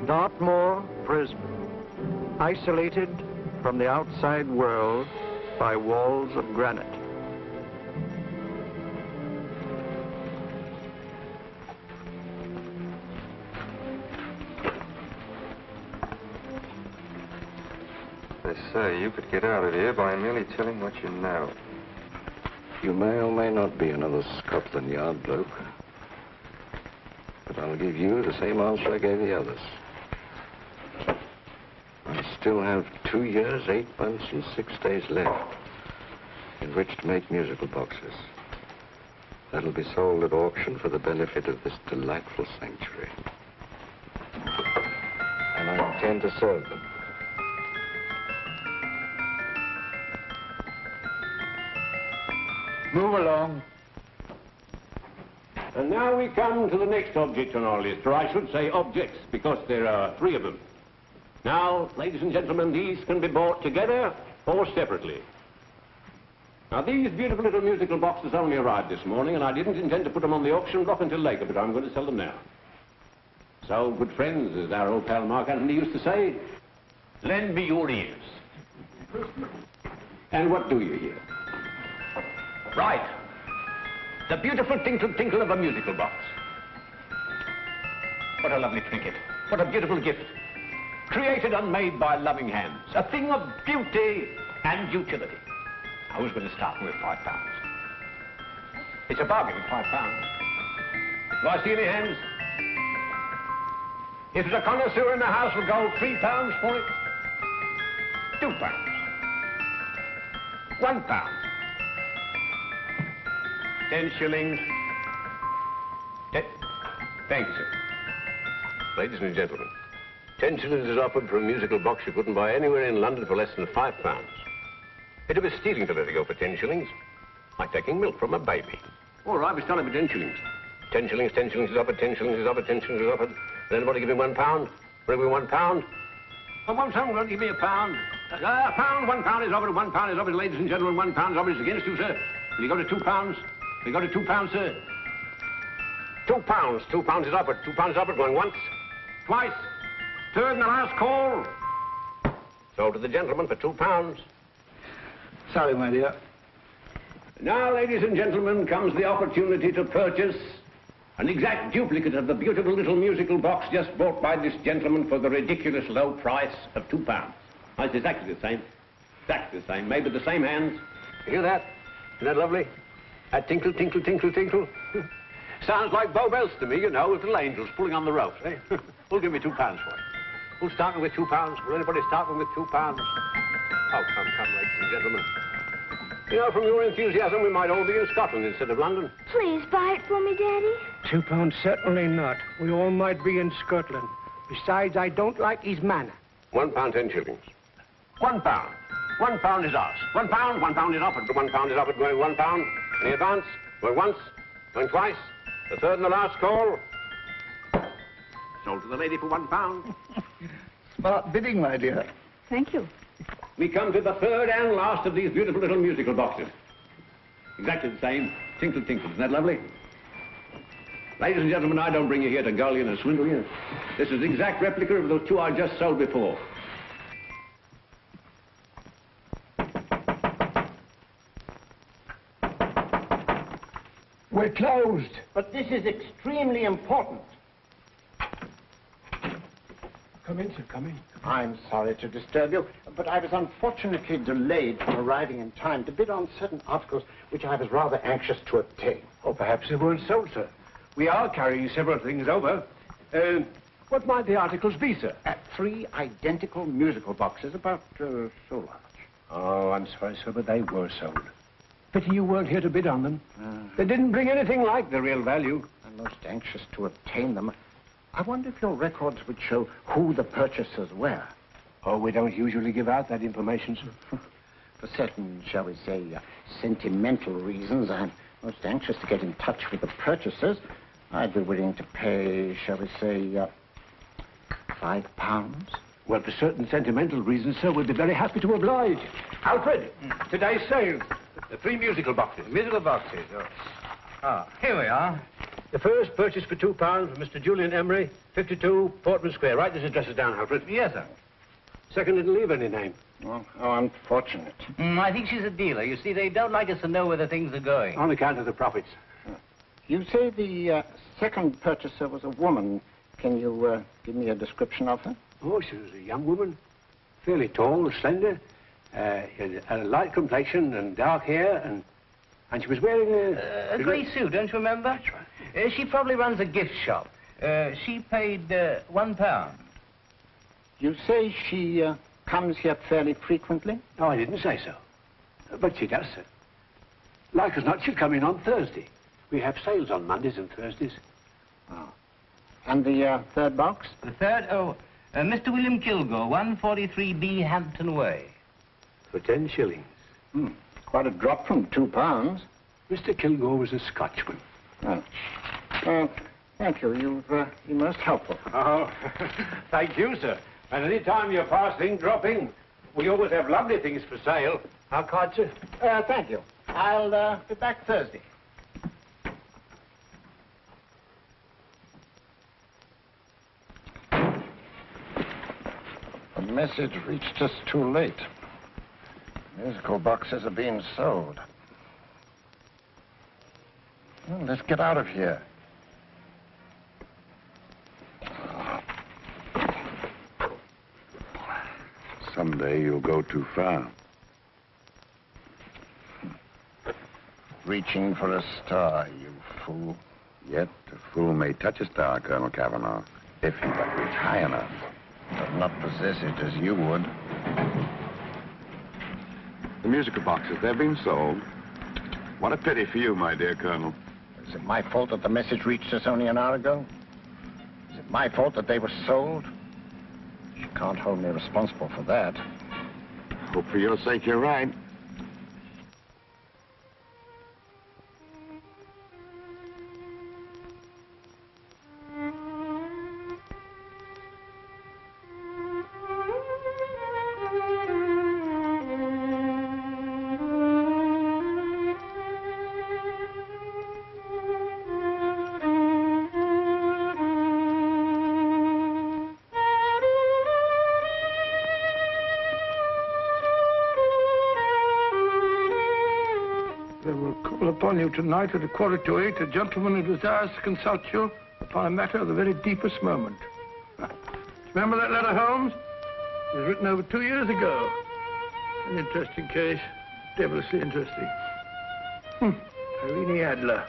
Dartmoor prison, isolated from the outside world by walls of granite. They say you could get out of here by merely telling what you know. You may or may not be another Scotland Yard bloke. But I'll give you the same answer I gave the others. I still have 2 years, 8 months, and 6 days left in which to make musical boxes. That'll be sold at auction for the benefit of this delightful sanctuary. And I intend to serve them. Move along. And now we come to the next object on our list, or I should say objects, because there are 3 of them. Now, ladies and gentlemen, these can be bought together or separately. Now, these beautiful little musical boxes only arrived this morning, and I didn't intend to put them on the auction block until later, but I'm going to sell them now. So, good friends, as our old pal Mark Antony used to say, lend me your ears. And what do you hear? Right. The beautiful tinkle-tinkle of a musical box. What a lovely trinket. What a beautiful gift. Created and made by loving hands. A thing of beauty and utility. Now, who's going to start with £5? It's a bargain with £5. Do I see any hands? If there's a connoisseur in the house, we'll go £3 for it. £2. £1. 10 shillings. Thank you, sir. Ladies and gentlemen, 10 shillings is offered for a musical box you couldn't buy anywhere in London for less than £5. It'd be stealing to let it go for 10 shillings. Like taking milk from a baby. All right, we're selling for 10 shillings. 10 shillings, 10 shillings is offered, 10 shillings is offered, 10 shillings is offered. Does anybody give me £1? Will give me £1? Oh, won't someone going to give me £1? £1 is offered, £1 is offered, ladies and gentlemen, £1 is offered. It's against you, sir. Will you go to £2? We got a £2, sir. £2. £2 is offered. £2 is offered. Going once, twice, third and the last call. Sold to the gentleman for £2. Sorry, my dear. Now, ladies and gentlemen, comes the opportunity to purchase an exact duplicate of the beautiful little musical box just bought by this gentleman for the ridiculous low price of £2. Now, it's exactly the same. Exactly the same. Made with the same hands. You hear that? Isn't that lovely? That tinkle, tinkle, tinkle, tinkle. Sounds like Bow Bells to me, you know, with little angels pulling on the ropes, eh? Who'll give me £2 for it? Who's starting with £2? Will anybody start with £2? Oh, come, ladies and gentlemen. You know, from your enthusiasm, we might all be in Scotland instead of London. Please buy it for me, Daddy. £2, certainly not. We all might be in Scotland. Besides, I don't like his manner. £1, 10 shillings. £1. £1 is ours. £1 is offered. £1 is offered, going £1. Any advance? Going once, going twice, the third and the last call. Sold to the lady for £1. Smart bidding, my dear. Thank you. We come to the third and last of these beautiful little musical boxes. Exactly the same. Tinkle, tinkle. Isn't that lovely? Ladies and gentlemen, I don't bring you here to gull you and swindle you. This is the exact replica of the 2 I just sold before. We're closed. But this is extremely important. Come in, sir, come in. I'm sorry to disturb you, but I was unfortunately delayed from arriving in time to bid on certain articles which I was rather anxious to obtain. Or perhaps they weren't sold, sir. We are carrying several things over. What might the articles be, sir? 3 identical musical boxes, about so large. Oh, I'm sorry, sir, but they were sold. Pity you weren't here to bid on them. They didn't bring anything like the real value. I'm most anxious to obtain them. I wonder if your records would show who the purchasers were. Oh, we don't usually give out that information, sir. For certain, shall we say, sentimental reasons, I'm most anxious to get in touch with the purchasers. I'd be willing to pay, shall we say, £5. Well, for certain sentimental reasons, sir, we'd be very happy to oblige. Alfred, today's sale. The 3 musical boxes. Musical boxes, oh. Ah, here we are. The first purchase for £2 from Mr. Julian Emery, 52 Portman Square. Write this address down, Alfred. Yes, sir. Second didn't leave any name. Well, how unfortunate. I think she's a dealer. You see, they don't like us to know where the things are going. On account of the profits. You say the second purchaser was a woman. Can you give me a description of her? Oh, she was a young woman. Fairly tall, slender. Had a light complexion and dark hair, and she was wearing A grey suit, don't you remember? That's right. She probably runs a gift shop. She paid £1. You say she comes here fairly frequently? No, I didn't say so. But she does, sir. Like as not, she'll come in on Thursday. We have sales on Mondays and Thursdays. Oh. And the third box? The third? Mr. William Kilgore, 143B Hampton Way. For 10 shillings. Quite a drop from £2. Mr. Kilgore was a Scotchman. Oh. Thank you. You've been most helpful. Oh, thank you, sir. And any time you're passing, dropping, we always have lovely things for sale. Our card, sir? Thank you. I'll be back Thursday. The message reached us too late. Musical boxes are being sold. Well, let's get out of here. Someday you'll go too far. Reaching for a star, you fool. Yet a fool may touch a star, Colonel Cavanaugh, if he but reach high enough. But not possess it as you would. The musical boxes, they're being sold. What a pity for you, my dear Colonel. Is it my fault that the message reached us only an hour ago? Is it my fault that they were sold? You can't hold me responsible for that. Hope for your sake you're right. Upon you tonight at 7:45, a gentleman who desires to consult you upon a matter of the very deepest moment. Remember that letter, Holmes? It was written over 2 years ago. An interesting case, devilishly interesting. Irene Adler.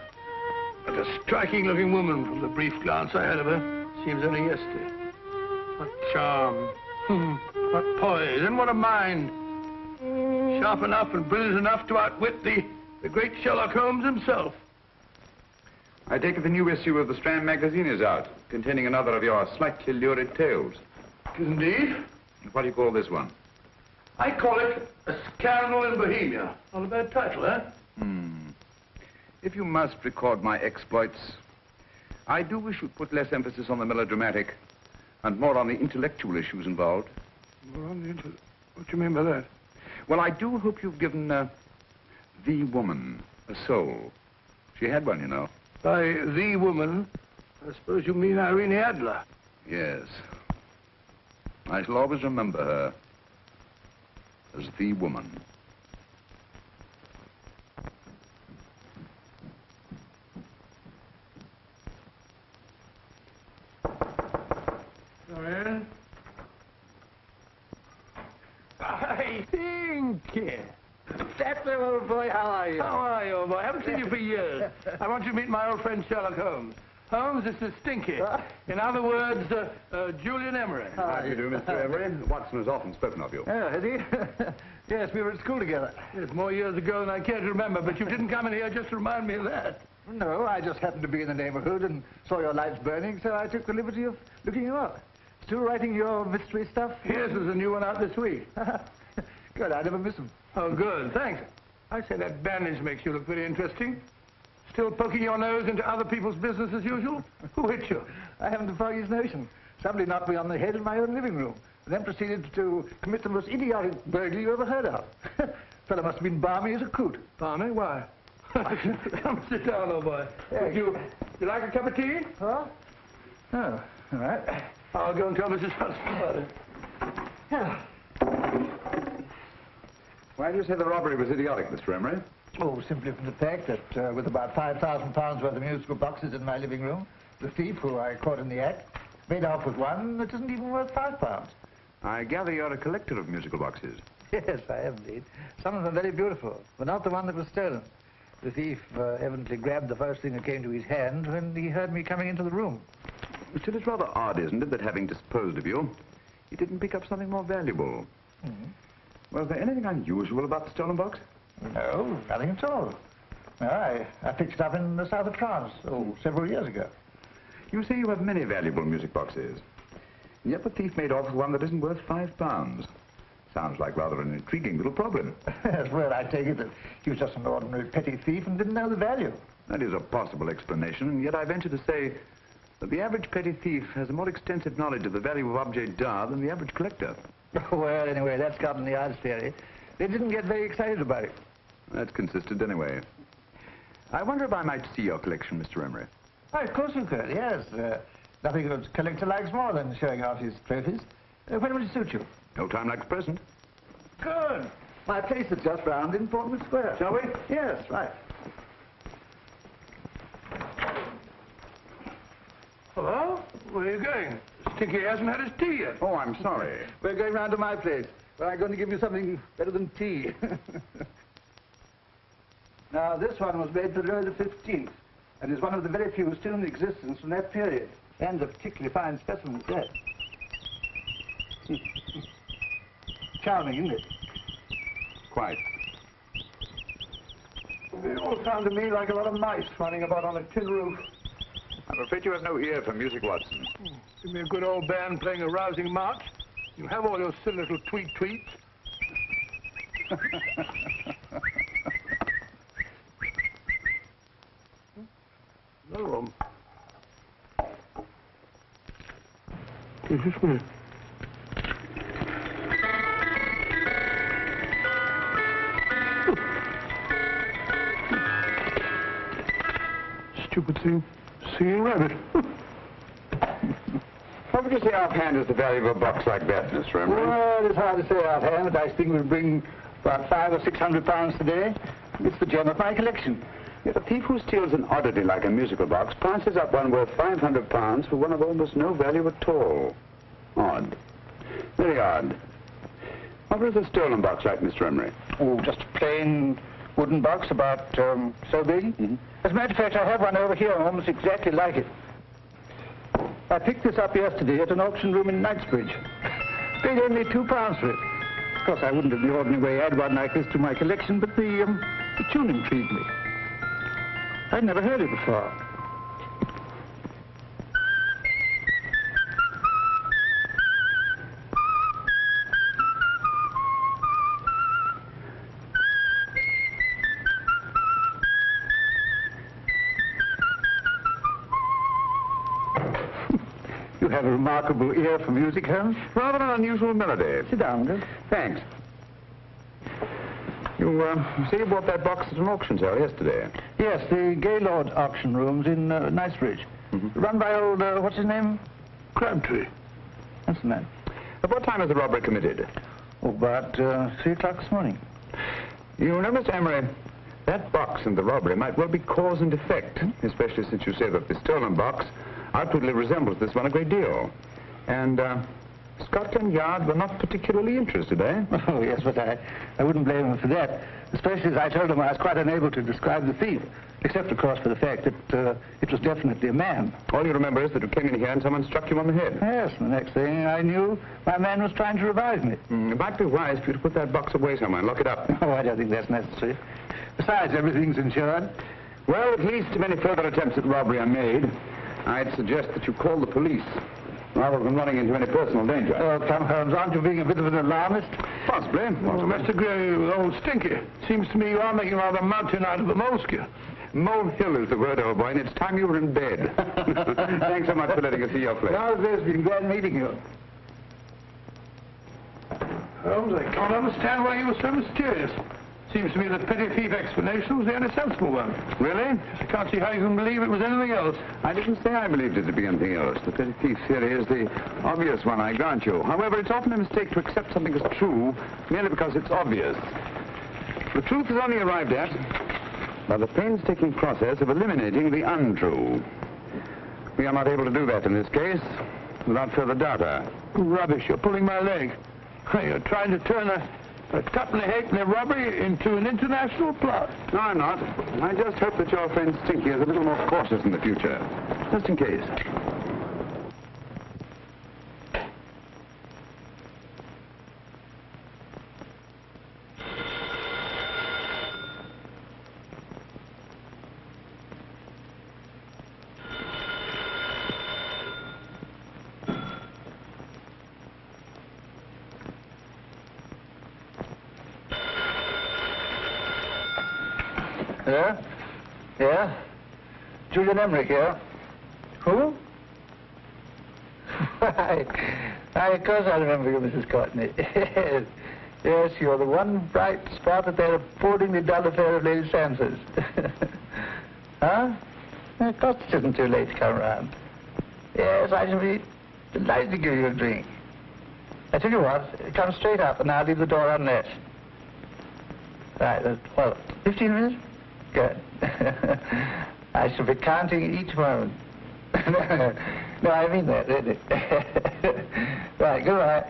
What a striking-looking woman from the brief glance I had of her. Seems only yesterday. What charm. What poise, and what a mind. Sharp enough and brilliant enough to outwit the great Sherlock Holmes himself. I take it the new issue of the Strand magazine is out, containing another of your slightly lurid tales. Indeed. What do you call this one? I call it A Scandal in Bohemia. Not a bad title, eh? If you must record my exploits, I do wish you'd put less emphasis on the melodramatic and more on the intellectual issues involved. What do you mean by that? Well, I do hope you've given the woman a soul. She had one, you know. By the woman, I suppose you mean Irene Adler. Yes. I shall always remember her as the woman. Come in. I think. That's the old boy. How are you? How are you, old boy? I haven't seen you for years. I want you to meet my old friend Sherlock Holmes. Holmes, this is Stinky. In other words, Julian Emery. How do you do, Mr. Emery? Watson has often spoken of you. Oh, has he? Yes, we were at school together. It's more years ago than I care to remember, but you didn't come in here just to remind me of that. No, I just happened to be in the neighborhood and saw your lights burning, so I took the liberty of looking you up. Still writing your mystery stuff? Yes, there's a new one out this week. Good, I never miss them. Oh, good, thanks. I say that bandage makes you look very interesting. Still poking your nose into other people's business as usual? Who hit you? I haven't the foggiest notion. Somebody knocked me on the head in my own living room, and then proceeded to commit the most idiotic burglary you ever heard of. Fellow must have been balmy as a coot. Balmy? Why? Come sit down, old boy. Would you You like a cup of tea? Huh? Oh, all right. I'll go and tell Mrs. Hudson about it. Why do you say the robbery was idiotic, Mr. Emery? Oh, simply from the fact that with about £5,000 worth of musical boxes in my living room, the thief, who I caught in the act, made off with one that isn't even worth £5. I gather you're a collector of musical boxes. Yes, I am indeed. Some of them very beautiful, but not the one that was stolen. The thief evidently grabbed the first thing that came to his hand when he heard me coming into the room. Still, it's rather odd, isn't it, that having disposed of you, he didn't pick up something more valuable. Was there anything unusual about the stolen box? No, nothing at all. No, I picked it up in the south of France, several years ago. You say you have many valuable music boxes, and yet the thief made off with one that isn't worth £5. Sounds like rather an intriguing little problem. Yes, well, I take it that he was just an ordinary petty thief and didn't know the value. That is a possible explanation, and yet I venture to say that the average petty thief has a more extensive knowledge of the value of objets d'art than the average collector. Well, anyway, that's gotten the odds theory. They didn't get very excited about it. That's consistent anyway. I wonder if I might see your collection, Mr. Emery. Oh, of course you could, yes. Nothing a collector likes more than showing off his trophies. When will it suit you? No time like the present. Good. My place is just round in Portman Square. Shall we? Yes, right. Hello? Where are you going? Stinky hasn't had his tea yet. Oh, I'm sorry. We're going round to my place, where I'm going to give you something better than tea. Now, this one was made for Louis XV, and is one of the very few still in existence from that period. And a particularly fine specimen at that. Charming, isn't it? Quite. They all sound to me like a lot of mice running about on a tin roof. I'm afraid you have no ear for music, Watson. Give me a good old band playing a rousing march. You have all your silly little tweets. Another one. This is me. Stupid thing. Singing rabbit. What would you say offhand is the value of a box like that, Mr. Emery? Well, it's hard to say offhand, but I think we'll bring about £500 or £600 today. It's the gem of my collection. Yet a thief who steals an oddity like a musical box passes up one worth £500 for one of almost no value at all. Odd. Very odd. What was a stolen box like, Mr. Emery? Oh, just a plain wooden box about so big. As a matter of fact, I have one over here almost exactly like it. I picked this up yesterday at an auction room in Knightsbridge. Paid only £2 for it. Of course, I wouldn't in the ordinary way add one like this to my collection, but the tune intrigued me. I'd never heard it before. You have a remarkable ear for music, Holmes. Rather an unusual melody. Sit down, Gus. Thanks. You say you bought that box at an auction sale yesterday? Yes, the Gaylord auction rooms in Knightsbridge. Run by old, what's his name? Crabtree. That's the man. At what time was the robbery committed? Oh, about 3 o'clock this morning. You know, Mr. Emery, that box and the robbery might well be cause and effect, especially since you say that the stolen box outwardly resembles this one a great deal. And Scotland Yard were not particularly interested, eh? Oh, yes, but I wouldn't blame them for that, especially as I told them I was quite unable to describe the thief, except, of course, for the fact that it was definitely a man. All you remember is that you came in here and someone struck you on the head. Yes, the next thing I knew, my man was trying to revive me. It might be wise for you to put that box away somewhere and lock it up. Oh, I don't think that's necessary. Besides, everything's insured. Well, at least if any further attempts at robbery are made, I'd suggest that you call the police, rather than running into any personal danger. Oh, come, Holmes, aren't you being a bit of an alarmist? Possibly. Oh, Mr. Gray, old Stinky. Seems to me you are making rather a mountain out of a molehill. Molehill is the word, old boy, and it's time you were in bed. Thanks so much for letting us see your place. How's this? Been glad meeting you. Holmes, I can't understand why you were so mysterious. Seems to me that petty thief explanation was the only sensible one. Really? I can't see how you can believe it was anything else. I didn't say I believed it to be anything else. The petty thief theory is the obvious one, I grant you. However, it's often a mistake to accept something as true merely because it's obvious. The truth is only arrived at by the painstaking process of eliminating the untrue. We are not able to do that in this case without further data. Rubbish, you're pulling my leg. You're trying to turn a tuppenny halfpenny robbery into an international plot. No, I'm not. I just hope that your friend Stinky is a little more cautious in the future. Just in case. Yeah? Yeah? Julian Emmerich here. Who? Of course I remember you, Mrs. Courtney. Yes, you're the one bright spot at that appallingly dull affair of Lady Sansa's. Huh? Of course it isn't too late to come around. Yes, I shall be delighted to give you a drink. I tell you what, come straight up and I'll leave the door unlatched. Right, well, 15 minutes? Good. I shall be counting each moment. No, I mean that, really. Right, goodbye.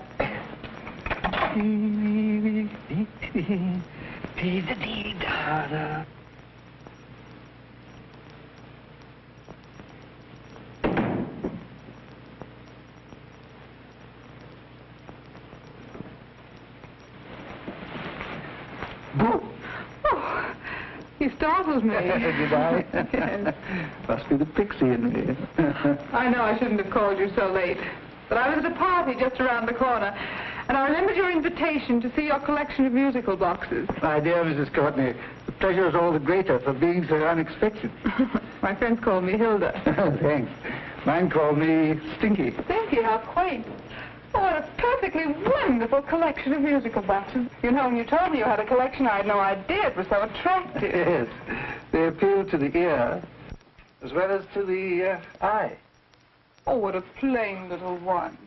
You startled me. Did I? Yes. Must be the pixie in me. I know I shouldn't have called you so late, but I was at a party just around the corner, and I remembered your invitation to see your collection of musical boxes. My dear Mrs. Courtney, the pleasure is all the greater for being so unexpected. My friends call me Hilda. Thanks. Mine called me Stinky. Stinky, how quaint. Oh, what a perfectly wonderful collection of musical boxes. You know, when you told me you had a collection, I had no idea it was so attractive. Yes. They appeal to the ear as well as to the eye. Oh, what a plain little one.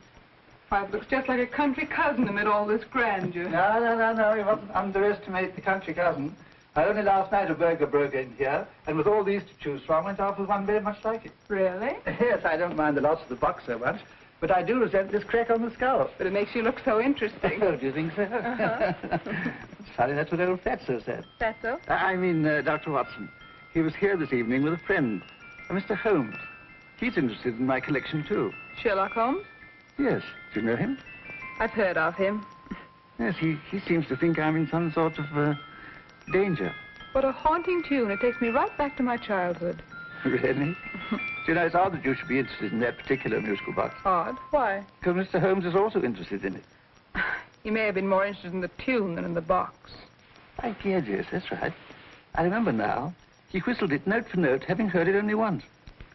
Why, it looks just like a country cousin amid all this grandeur. No. You mustn't underestimate the country cousin. Only last night a burglar broke in here, and with all these to choose from, went off with one very much like it. Really? Yes, I don't mind the loss of the box so much, but I do resent this crack on the skull. But it makes you look so interesting. Oh, do you think so? It's funny, that's what old Fatso said. Fatso? I mean, Dr. Watson. He was here this evening with a friend, Mr. Holmes. He's interested in my collection, too. Sherlock Holmes? Yes. Do you know him? I've heard of him. Yes, he seems to think I'm in some sort of danger. What a haunting tune. It takes me right back to my childhood. Really? Do you know, it's odd that you should be interested in that particular musical box. Odd? Why? Because Mr. Holmes is also interested in it. You may have been more interested in the tune than in the box. I guess, yes, that's right. I remember now. He whistled it note for note, having heard it only once.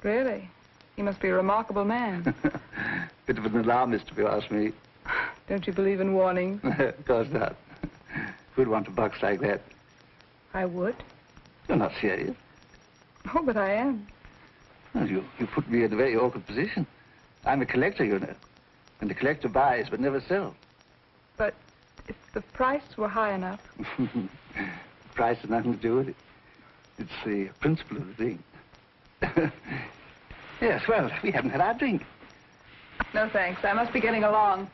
Really? He must be a remarkable man. Bit of an alarmist, if you ask me. Don't you believe in warnings? Of course not. Who'd want a box like that? I would. You're not serious. Oh, but I am. Well, you put me in a very awkward position. I'm a collector, you know. And the collector buys but never sells. But if the price were high enough... The price has nothing to do with it. It's the principle of the thing. Yes, well, we haven't had our drink. No, thanks. I must be getting along.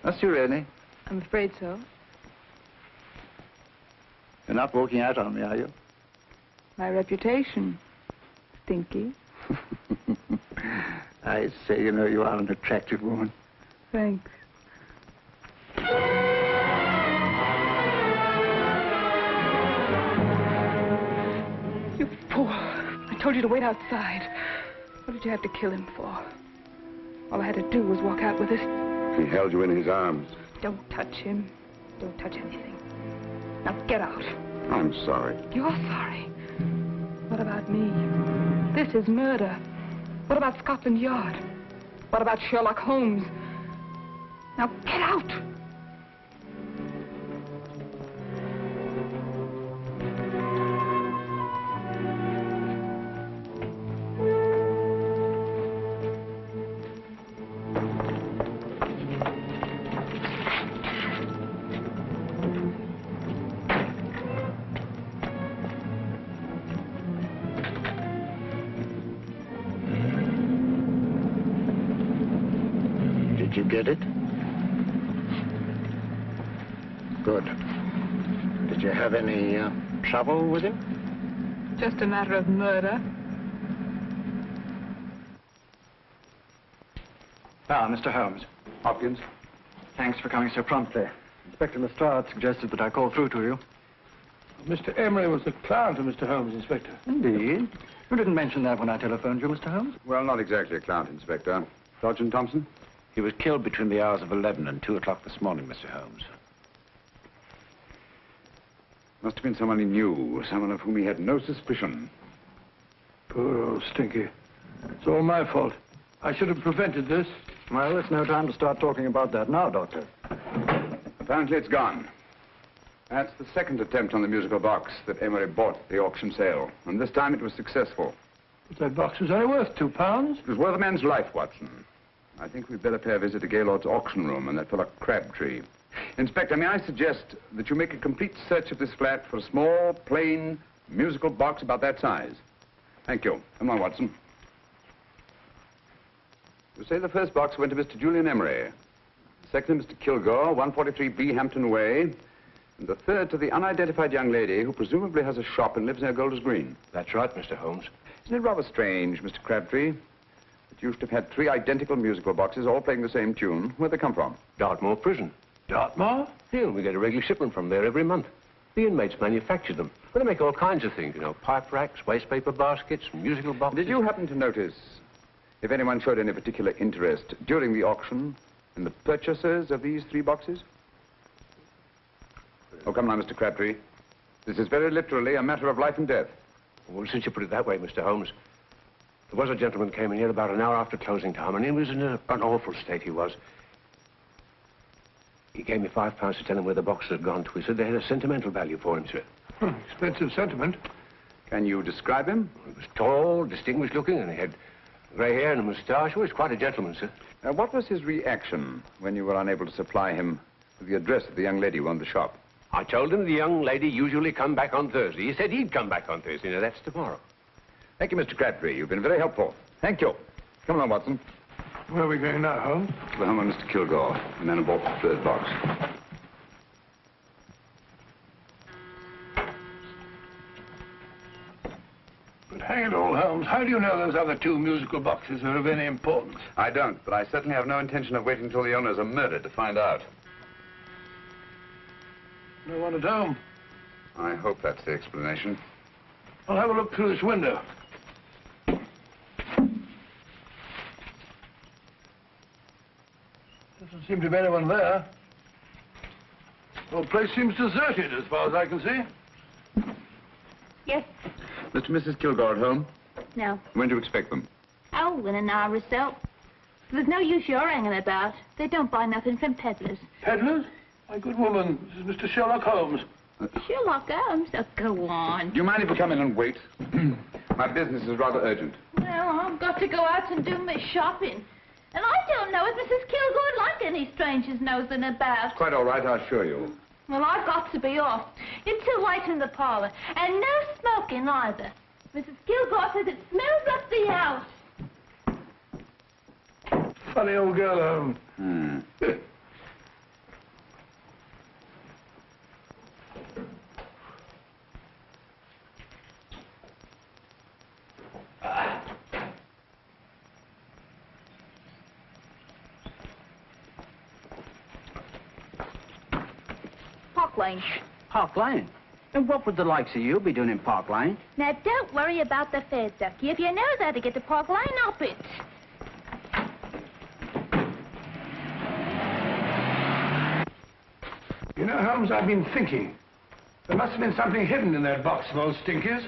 Must you really? I'm afraid so. You're not walking out on me, are you? My reputation. Stinky. I say, you know, you are an attractive woman. Thanks. You fool. I told you to wait outside. What did you have to kill him for? All I had to do was walk out with this. He held you in his arms. Don't touch him. Don't touch anything. Now get out. I'm sorry. You're sorry. What about me? This is murder. What about Scotland Yard? What about Sherlock Holmes? Now get out! Did you get it? Good. Did you have any trouble with him? Just a matter of murder. Ah, Mr. Holmes. Hopkins. Thanks for coming so promptly. Inspector Lestrade suggested that I call through to you. Mr. Emery was the client of Mr. Holmes, Inspector. Indeed. You didn't mention that when I telephoned you, Mr. Holmes. Well, not exactly a client, Inspector. Sergeant Thompson? He was killed between the hours of 11 and 2 o'clock this morning, Mr. Holmes. Must have been someone he knew, someone of whom he had no suspicion. Poor old Stinky. It's all my fault. I should have prevented this. Well, it's no time to start talking about that now, Doctor. Apparently it's gone. That's the second attempt on the musical box that Emery bought at the auction sale. And this time it was successful. But that box was only worth £2. It was worth a man's life, Watson. I think we'd better pay a visit to Gaylord's auction room and that fellow Crabtree. Inspector, may I suggest that you make a complete search of this flat for a small, plain, musical box about that size? Thank you. Come on, Watson. You say the first box went to Mr. Julian Emery. The second to Mr. Kilgore, 143B Hampton Way. And the third to the unidentified young lady who presumably has a shop and lives near Golders Green. That's right, Mr. Holmes. Isn't it rather strange, Mr. Crabtree, that you should have had 3 identical musical boxes all playing the same tune? Where'd they come from? Dartmoor Prison. Dartmoor? Yeah, we get a regular shipment from there every month. The inmates manufacture them. Well, they make all kinds of things, you know, pipe racks, waste paper baskets, musical boxes. Did you happen to notice if anyone showed any particular interest during the auction in the purchasers of these 3 boxes? Oh, come now, Mr. Crabtree. This is very literally a matter of life and death. Well, since you put it that way, Mr. Holmes, there was a gentleman came in here about an hour after closing time, and he was in an awful state, he was. He gave me £5 to tell him where the boxes had gone to. He said they had a sentimental value for him, sir. Expensive sentiment. Can you describe him? He was tall, distinguished looking, and he had grey hair and a moustache. He was quite a gentleman, sir. What was his reaction when you were unable to supply him with the address of the young lady who owned the shop? I told him the young lady usually come back on Thursday. He said he'd come back on Thursday. Now, that's tomorrow. Thank you, Mr. Crabtree. You've been very helpful. Thank you. Come on, Watson. Where are we going now, Holmes? To the home of Mr. Kilgore, the man who bought the 3rd box. But hang it all, Holmes, how do you know those other 2 musical boxes are of any importance? I don't, but I certainly have no intention of waiting until the owners are murdered to find out. No one at home. I hope that's the explanation. I'll have a look through this window. Doesn't seem to be anyone there. The whole place seems deserted as far as I can see. Yes. Mr. and Mrs. Kilgore at home? No. When do you expect them? Oh, in an hour or so. There's no use your hanging about. They don't buy nothing from peddlers. Peddlers? My good woman, this is Mr. Sherlock Holmes. Sherlock Holmes? Oh, go on. Do you mind if we come in and wait? My business is rather urgent. Well, I've got to go out and do my shopping. And I don't know if Mrs. Kilgore like any strangers nosing about. Quite all right, I assure you. Well, I've got to be off. You're too white in the parlor. And no smoking either. Mrs. Kilgore says it smells up the house. Funny old girl, Holmes. Park Lane. Park Lane? And what would the likes of you be doing in Park Lane? Now, don't worry about the fare, Ducky. If you know how to get to Park Lane, up it. You know, Holmes, I've been thinking. There must have been something hidden in that box of old Stinky's.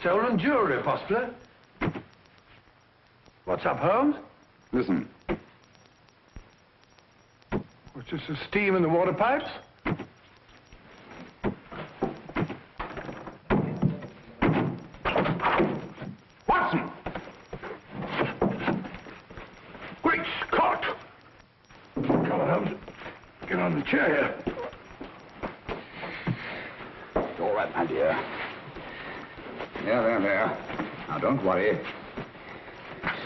Stolen jewelry, possibly. What's up, Holmes? Listen. What's this, the steam in the water pipes? Watson! Great Scott! Come on, Holmes. Get on the chair here. It's all right, my dear. There. Now, don't worry.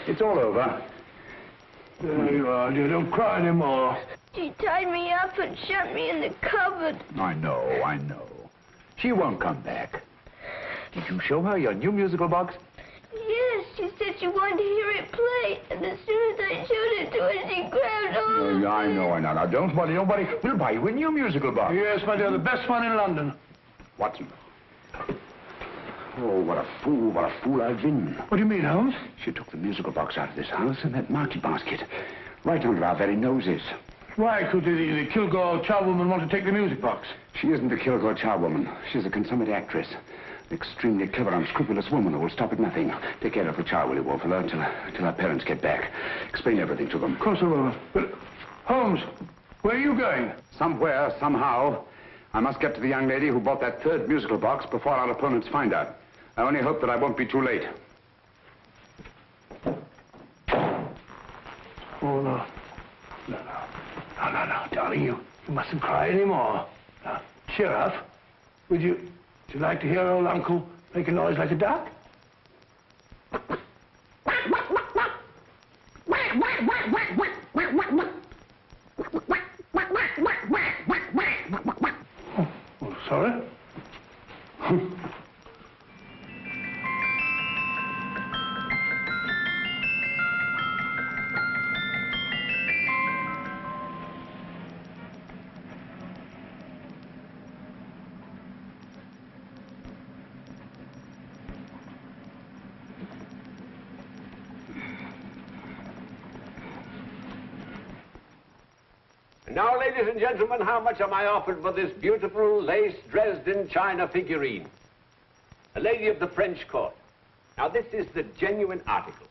It's all over. There you are, dear. Don't cry anymore. She tied me up and shut me in the cupboard. I know. She won't come back. Did you show her your new musical box? Yes, she said she wanted to hear it play, and as soon as I showed it to her, she grabbed hold of me. I know. Now, don't worry. We'll buy you a new musical box. Yes, my dear, the best one in London. Watson. Oh, what a fool I've been. What do you mean, Holmes? She took the musical box out of this house in that market basket, right under our very noses. Why could the Kilgore charwoman want to take the music box? She isn't the Kilgore charwoman. She's a consummate actress. An extremely clever, unscrupulous woman who will stop at nothing. Take care of the child, will you, Wolfler, until our parents get back. Explain everything to them. Of course I will. But, Holmes, where are you going? Somewhere, somehow. I must get to the young lady who bought that third musical box before our opponents find out. I only hope that I won't be too late. Oh, no. No, darling, you mustn't cry anymore. Now, cheer up. Would you like to hear old Uncle make a noise like a duck? Oh, sorry. Now, ladies and gentlemen, how much am I offered for this beautiful lace Dresden china figurine? A lady of the French court. Now, this is the genuine article.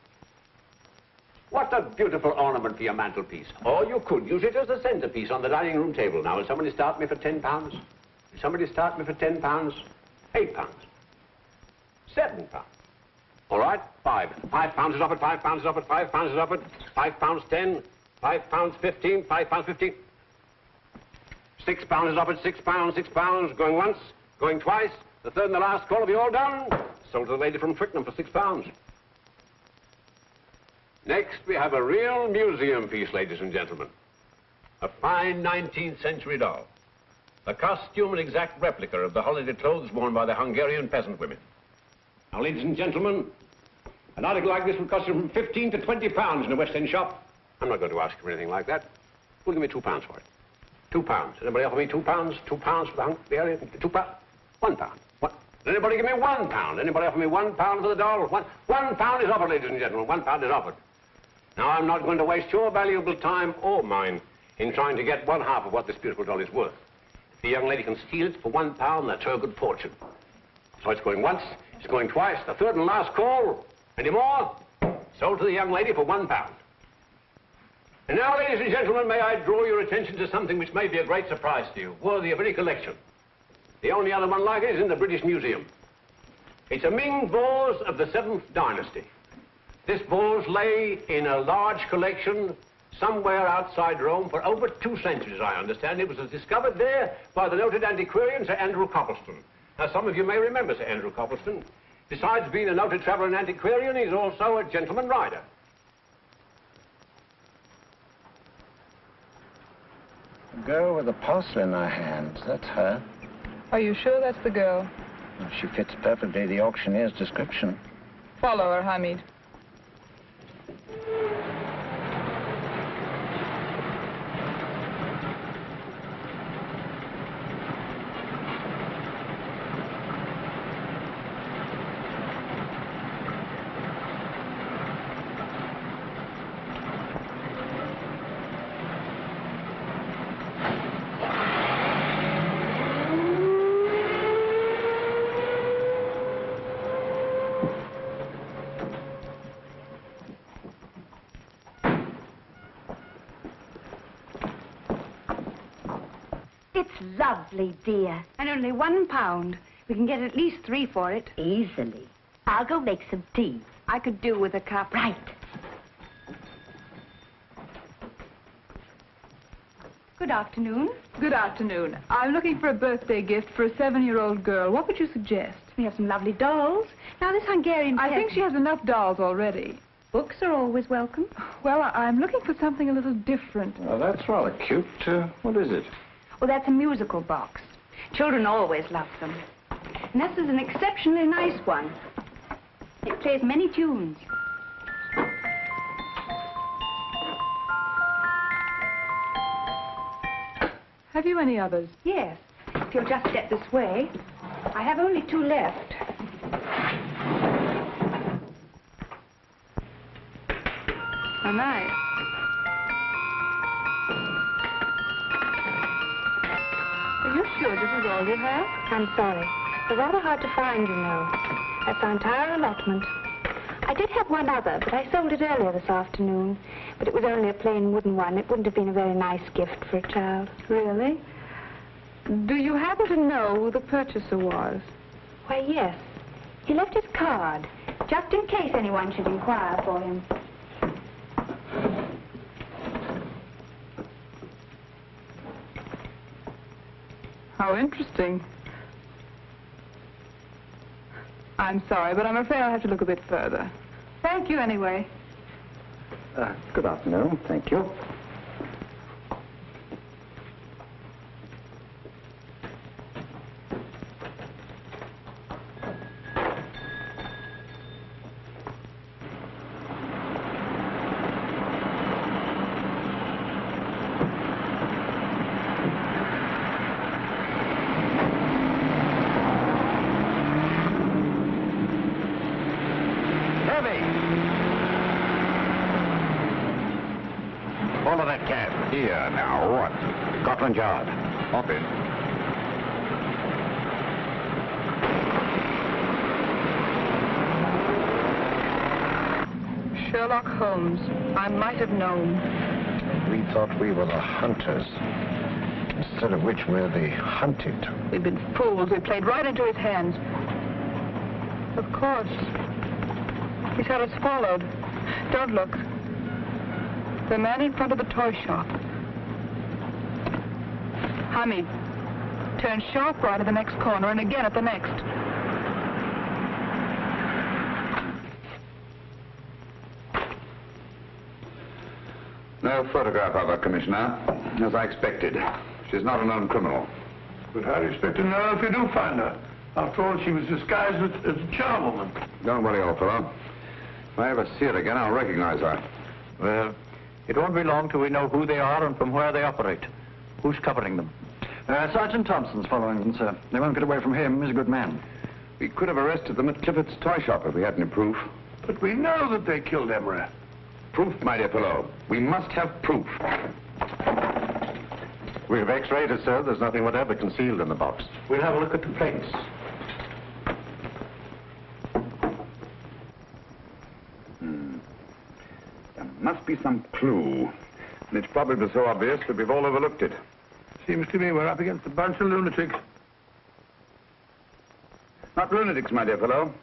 What a beautiful ornament for your mantelpiece. Or you could use it as a centerpiece on the dining room table. Now, will somebody start me for £10? Will somebody start me for £10? £8? £7? All right, £5 is offered, £5 is offered, £5 is offered, £5.10, £5.15, £5.15. £6 is offered, £6, going once, going twice. The third and the last call, have you all done? Sold to the lady from Twickenham for £6. Next, we have a real museum piece, ladies and gentlemen. A fine 19th century doll. A costume and exact replica of the holiday clothes worn by the Hungarian peasant women. Now, ladies and gentlemen, an article like this would cost you from £15 to £20 in a West End shop. I'm not going to ask you for anything like that. Who'll give me £2 for it? £2. Anybody offer me £2? £2 for the Hungarian? £2? £1. What? Anybody give me £1? Anybody offer me £1 for the doll? £1 is offered, ladies and gentlemen. £1 is offered. Now, I'm not going to waste your valuable time or mine in trying to get one half of what this beautiful doll is worth. If the young lady can steal it for £1, that's her good fortune. So it's going once, it's going twice, the third and last call. Any more? Sold to the young lady for £1. And now, ladies and gentlemen, may I draw your attention to something which may be a great surprise to you, worthy of any collection. The only other one like it is in the British Museum. It's a Ming vase of the 7th dynasty. This vase lay in a large collection somewhere outside Rome for over 2 centuries, I understand. It was discovered there by the noted antiquarian, Sir Andrew Coppleston. Now, some of you may remember Sir Andrew Coppleston. Besides being a noted traveller and antiquarian, he's also a gentleman rider. The girl with the parcel in her hands, that's her. Are you sure that's the girl? Well, she fits perfectly the auctioneer's description. Follow her, Hamid. Lovely, dear. And only £1. We can get at least 3 for it. Easily. I'll go make some tea. I could do with a cup. Right. Good afternoon. Good afternoon. I'm looking for a birthday gift for a 7-year-old girl. What would you suggest? We have some lovely dolls. Now, this Hungarian... I think she has enough dolls already. Books are always welcome. Well, I'm looking for something a little different. Well, that's rather cute. What is it? Well, that's a musical box. Children always love them. And this is an exceptionally nice one. It plays many tunes. Have you any others? Yes. If you'll just step this way. I have only 2 left. How nice. Are you sure this is all you have? I'm sorry. They're rather hard to find, you know. That's our entire allotment. I did have one other, but I sold it earlier this afternoon. But it was only a plain wooden one. It wouldn't have been a very nice gift for a child. Really? Do you happen to know who the purchaser was? Why, yes. He left his card, just in case anyone should inquire for him. How interesting. I'm sorry, but I'm afraid I'll have to look a bit further. Thank you anyway. Good afternoon. Thank you. Follow that cab. Here, now, what? Scotland Yard. Hop in. Sherlock Holmes. I might have known. We thought we were the hunters, instead of which we're the hunted. We've been fools. We played right into his hands. Of course. He's had us followed. Don't look. The man in front of the toy shop. Hamid. Turn sharp right at the next corner and again at the next. No photograph of her, Commissioner, as I expected. She's not a known criminal. But how do you expect to know if you do find her? After all, she was disguised as a charwoman. Don't worry, old fellow. If I ever see her again, I'll recognize her. Well, it won't be long till we know who they are and from where they operate. Who's covering them? Sergeant Thompson's following them, sir. They won't get away from him. He's a good man. We could have arrested them at Clifford's toy shop if we had any proof. But we know that they killed Emery. Proof, my dear fellow. We must have proof. We've x-rayed it, sir. There's nothing whatever concealed in the box. We'll have a look at the plates. There must be some clue. And it's probably so obvious that we've all overlooked it. Seems to me we're up against a bunch of lunatics. Not lunatics, my dear fellow.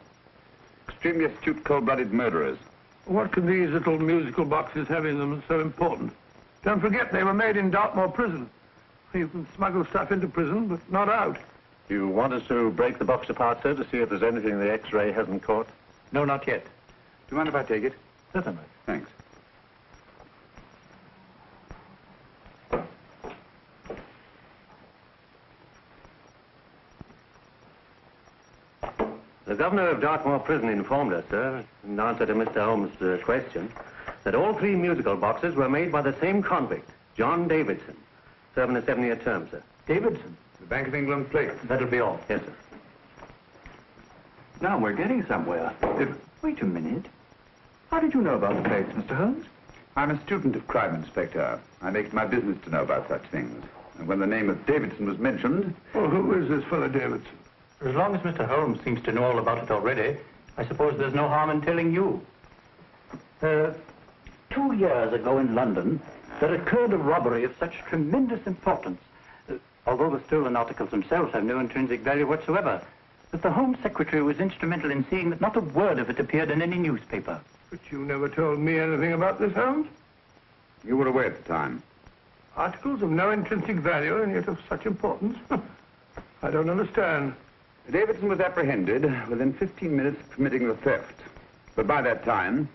Extremely astute, cold-blooded murderers. What can these little musical boxes have in them that's so important? Don't forget, they were made in Dartmoor prison. You can smuggle stuff into prison, but not out. You want us to break the box apart, sir, to see if there's anything the X-ray hasn't caught? No, not yet. Do you mind if I take it? Certainly. Thanks. The governor of Dartmoor Prison informed us, sir, in answer to Mr. Holmes' question, that all 3 musical boxes were made by the same convict, John Davidson, serving a 7-year term, sir. Davidson? The Bank of England plate. That'll be all. Yes, sir. Now we're getting somewhere. Wait a minute. How did you know about the plates, Mr. Holmes? I'm a student of crime, Inspector. I make it my business to know about such things. And when the name of Davidson was mentioned... Well, who is this fellow Davidson? As long as Mr. Holmes seems to know all about it already, I suppose there's no harm in telling you. 2 years ago in London, there occurred a robbery of such tremendous importance, although the stolen articles themselves have no intrinsic value whatsoever, that the Home Secretary was instrumental in seeing that not a word of it appeared in any newspaper. But you never told me anything about this, Holmes. You were away at the time. Articles of no intrinsic value and yet of such importance? I don't understand. Davidson was apprehended within 15 minutes of committing the theft. But by that time,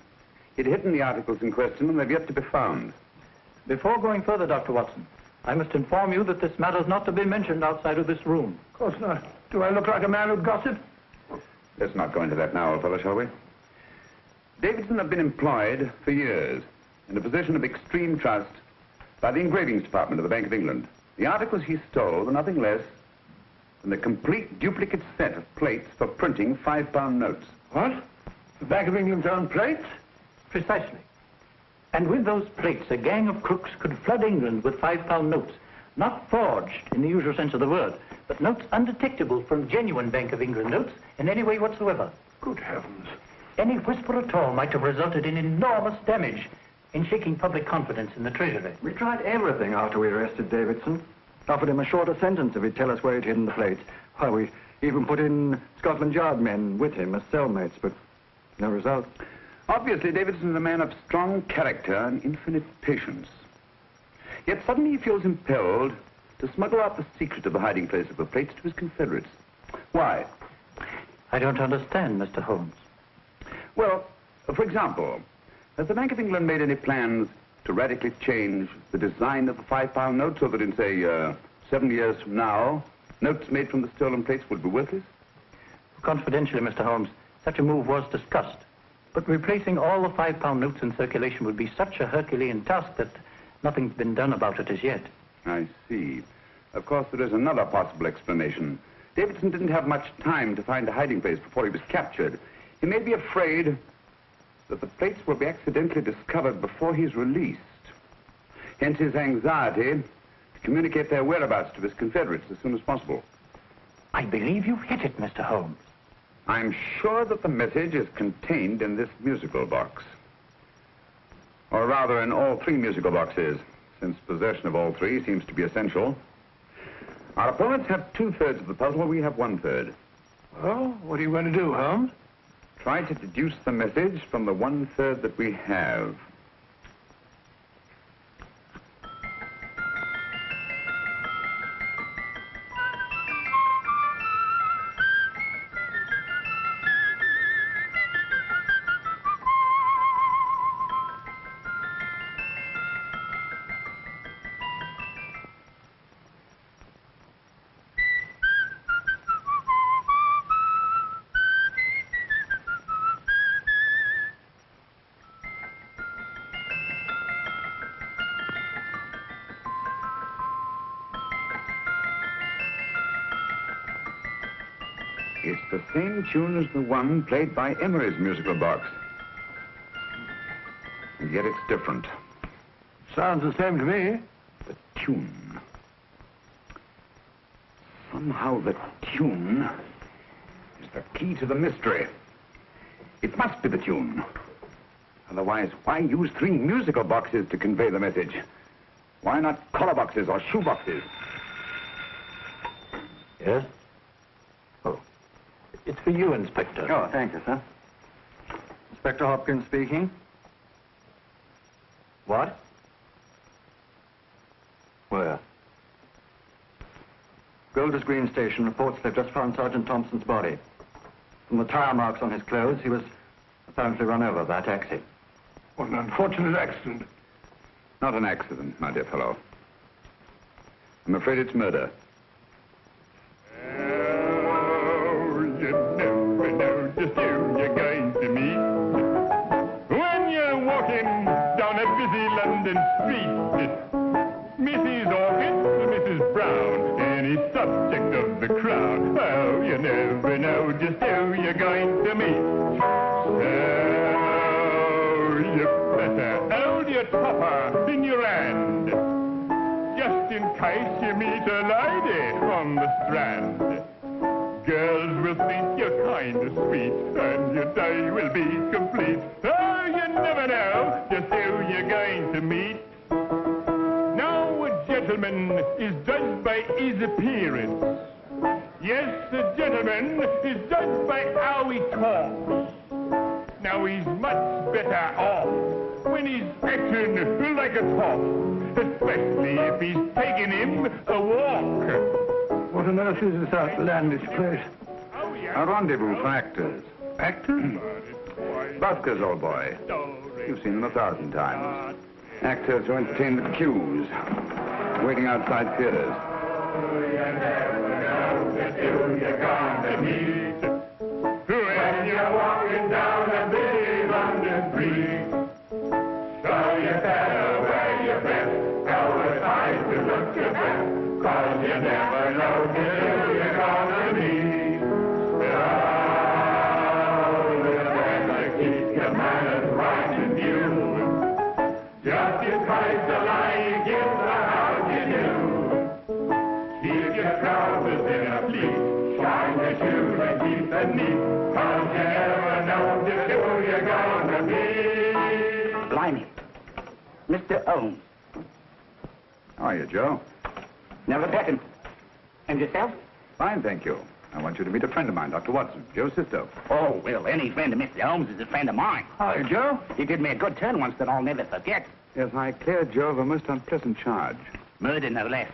He'd hidden the articles in question, and they've yet to be found. Before going further, Dr. Watson, I must inform you that this matter is not to be mentioned outside of this room. Of course not. Do I look like a man who'd gossip? Let's not go into that now, old fellow, shall we? Davidson had been employed for years in a position of extreme trust by the engravings department of the Bank of England. The articles he stole were nothing less than the complete duplicate set of plates for printing £5 notes. What? The Bank of England's own plates? Precisely. And with those plates, a gang of crooks could flood England with £5 notes, not forged in the usual sense of the word, but notes undetectable from genuine Bank of England notes in any way whatsoever. Good heavens. Any whisper at all might have resulted in enormous damage in shaking public confidence in the Treasury. We tried everything after we arrested Davidson. Offered him a shorter sentence if he'd tell us where he'd hidden the plates. Why, we even put in Scotland Yard men with him as cellmates, but no result. Obviously, Davidson is a man of strong character and infinite patience. Yet suddenly he feels impelled to smuggle out the secret of the hiding place of the plates to his confederates. Why? I don't understand, Mr. Holmes. Well, for example, has the Bank of England made any plans to radically change the design of the £5 note so that in, say, 7 years from now, notes made from the stolen plates would be worthless? Confidentially, Mr. Holmes, such a move was discussed. But replacing all the £5 notes in circulation would be such a Herculean task that nothing's been done about it as yet. I see. Of course, there is another possible explanation. Davidson didn't have much time to find a hiding place before he was captured. He may be afraid that the plates will be accidentally discovered before he's released. Hence his anxiety to communicate their whereabouts to his confederates as soon as possible. I believe you've hit it, Mr. Holmes. I'm sure that the message is contained in this musical box. Or rather, in all 3 musical boxes, since possession of all 3 seems to be essential. Our opponents have 2/3 of the puzzle, we have 1/3. Well, what are you going to do, Holmes? Try to deduce the message from the 1/3 that we have. It's the same tune as the one played by Emery's musical box. And yet it's different. Sounds the same to me. The tune. Somehow the tune is the key to the mystery. It must be the tune. Otherwise, why use 3 musical boxes to convey the message? Why not collar boxes or shoe boxes? Yes? Oh. It's for you, Inspector. Oh, thank you, sir. Inspector Hopkins speaking. What? Where? Golders Green Station reports they've just found Sergeant Thompson's body. From the tire marks on his clothes, he was apparently run over by a taxi. What an unfortunate accident. Not an accident, my dear fellow. I'm afraid it's murder. You never know just who you're going to meet when you're walking down a busy London street. Mrs. Orchid, Mrs. Brown, any subject of the crowd. Oh, you never know just who you're going to meet. So you better hold your topper in your hand, just in case you meet a lady on the Strand. Girls will think you're kind of sweet, and your day will be complete. Oh, you never know just who you're going to meet. Now, a gentleman is judged by his appearance. Yes, a gentleman is judged by how he talks. Now, he's much better off when he's acting like a top, especially if he's taking him a walk. What on earth is this outlandish place? A rendezvous for actors. Actors? Buskers, old boy. You've seen them 1,000 times. Actors who entertain the queues, waiting outside theaters. You're gonna meet when you're walking down a busy London street. So you better wear your best, always try to look your best, 'cause you never know who you're gonna meet. Oh, you better keep your manners right in view. Just in case the lie you give the house you do. Keep your trousers in a pleat, shine your shoes and keep them neat, 'cause you never know just who you're gonna be. Blimey. Mr. Holmes. How are you, Joe? Never met him. And yourself? Fine, thank you. I want you to meet a friend of mine, Dr. Watson, Joe's sister. Oh, well, any friend of Mr. Holmes is a friend of mine. Hi, Joe. He did me a good turn once that I'll never forget. Yes, I cleared Joe of a most unpleasant charge. Murder, no less.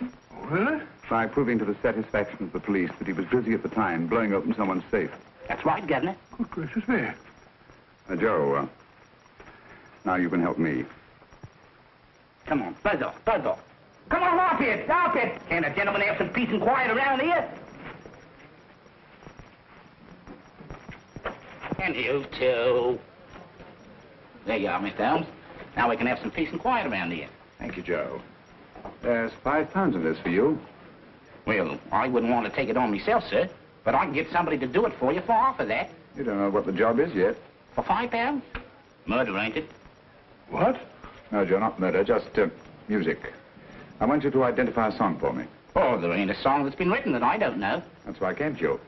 Really? By proving to the satisfaction of the police that he was busy at the time blowing open someone's safe. That's right, Governor. Good gracious me. Joe, now you can help me. Come on, buzz off, buzz off. Come on, up it, up it. Can't a gentleman have some peace and quiet around here? And you too. There you are, Mr. Holmes. Now we can have some peace and quiet around here. Thank you, Joe. There's £5 in this for you. Well, I wouldn't want to take it on myself, sir. But I can get somebody to do it for you for half of that. You don't know what the job is yet. For £5? Murder, ain't it? What? No, Joe, not murder, just music. I want you to identify a song for me. Oh, there ain't a song that's been written that I don't know. That's why I came to you.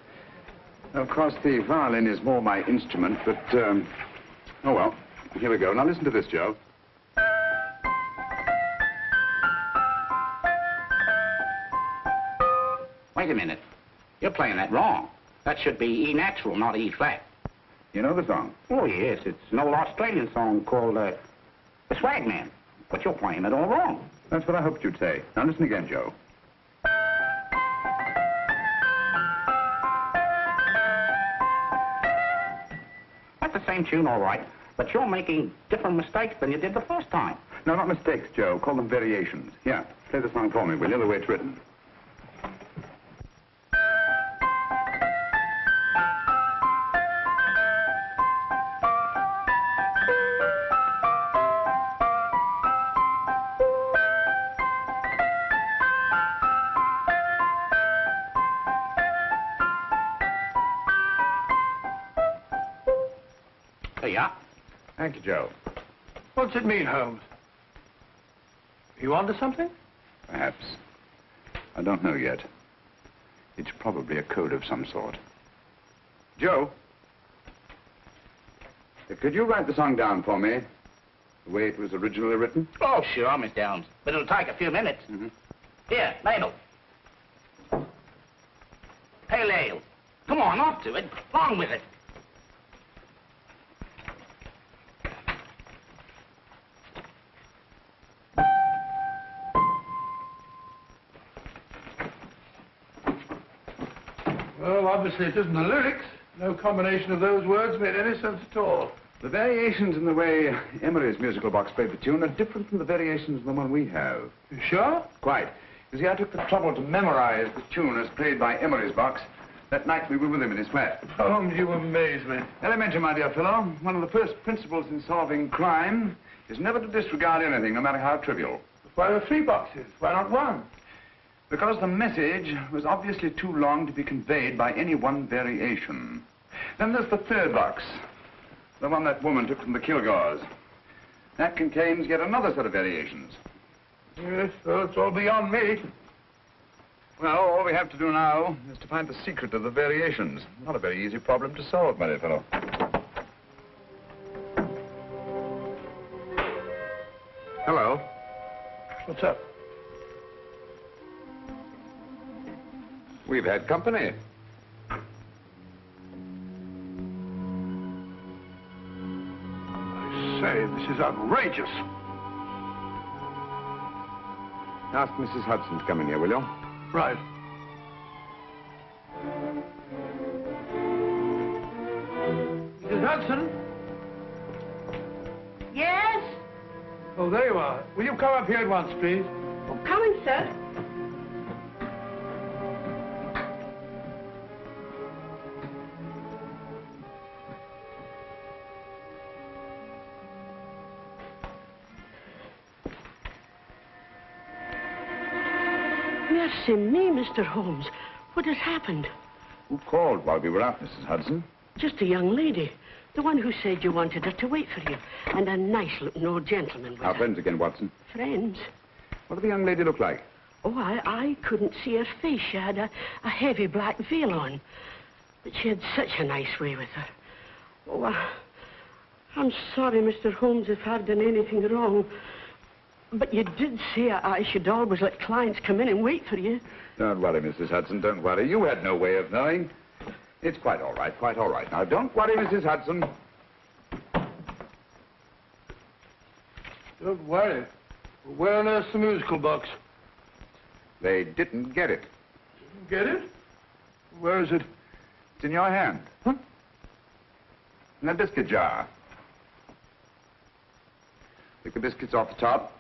Of course, the violin is more my instrument, but, oh, well, here we go. Now listen to this, Joe. Wait a minute. You're playing that wrong. That should be E natural, not E flat. You know the song? Oh, yes. It's an old Australian song called, The Swag Man. But you're playing it all wrong. That's what I hoped you'd say. Now listen again, Joe. That's the same tune, all right. But you're making different mistakes than you did the first time. No, not mistakes, Joe. Call them variations. Here, play the song for me, will you, the way it's written. There you are. Thank you, Joe. What's it mean, Holmes? You onto something? Perhaps. I don't know yet. It's probably a code of some sort. Joe? Could you write the song down for me? The way it was originally written? Oh, sure, Mr. Holmes. But it'll take a few minutes. Here, Mabel. Pale ale. Come on, off to it. Along with it. Well, obviously it isn't the lyrics. No combination of those words made any sense at all. The variations in the way Emery's musical box played the tune are different from the variations in the one we have. You sure? Quite. You see, I took the trouble to memorize the tune as played by Emery's box that night we were with him in his flat. Holmes, you amaze me. Elementary, my dear fellow. One of the first principles in solving crime is never to disregard anything, no matter how trivial. Why are there 3 boxes? Why not 1? Because the message was obviously too long to be conveyed by any one variation. Then there's the 3rd box, the one that woman took from the Kilgores. That contains yet another set of variations. Yes, well, it's all beyond me. Well, all we have to do now is to find the secret of the variations. Not a very easy problem to solve, my dear fellow. Hello. What's up? We've had company. I say, this is outrageous. Ask Mrs. Hudson to come in here, will you? Right. Mrs. Hudson? Yes? Oh, there you are. Will you come up here at once, please? Oh, coming, sir. Mercy me, Mr. Holmes. What has happened? Who called while we were out, Mrs. Hudson? Just a young lady. The one who said you wanted her to wait for you. And a nice-looking old gentleman with Our her. friends again, Watson. Friends? What did the young lady look like? Oh, I couldn't see her face. She had a heavy black veil on. But she had such a nice way with her. Oh, I'm sorry, Mr. Holmes, if I've done anything wrong. But you did say I should always let clients come in and wait for you. Don't worry, Mrs. Hudson, don't worry. You had no way of knowing. It's quite all right, quite all right. Now, don't worry, Mrs. Hudson. Don't worry. Where on earth's the musical box? They didn't get it. Didn't get it? Where is it? It's in your hand. Huh? In that biscuit jar. Pick the biscuits off the top.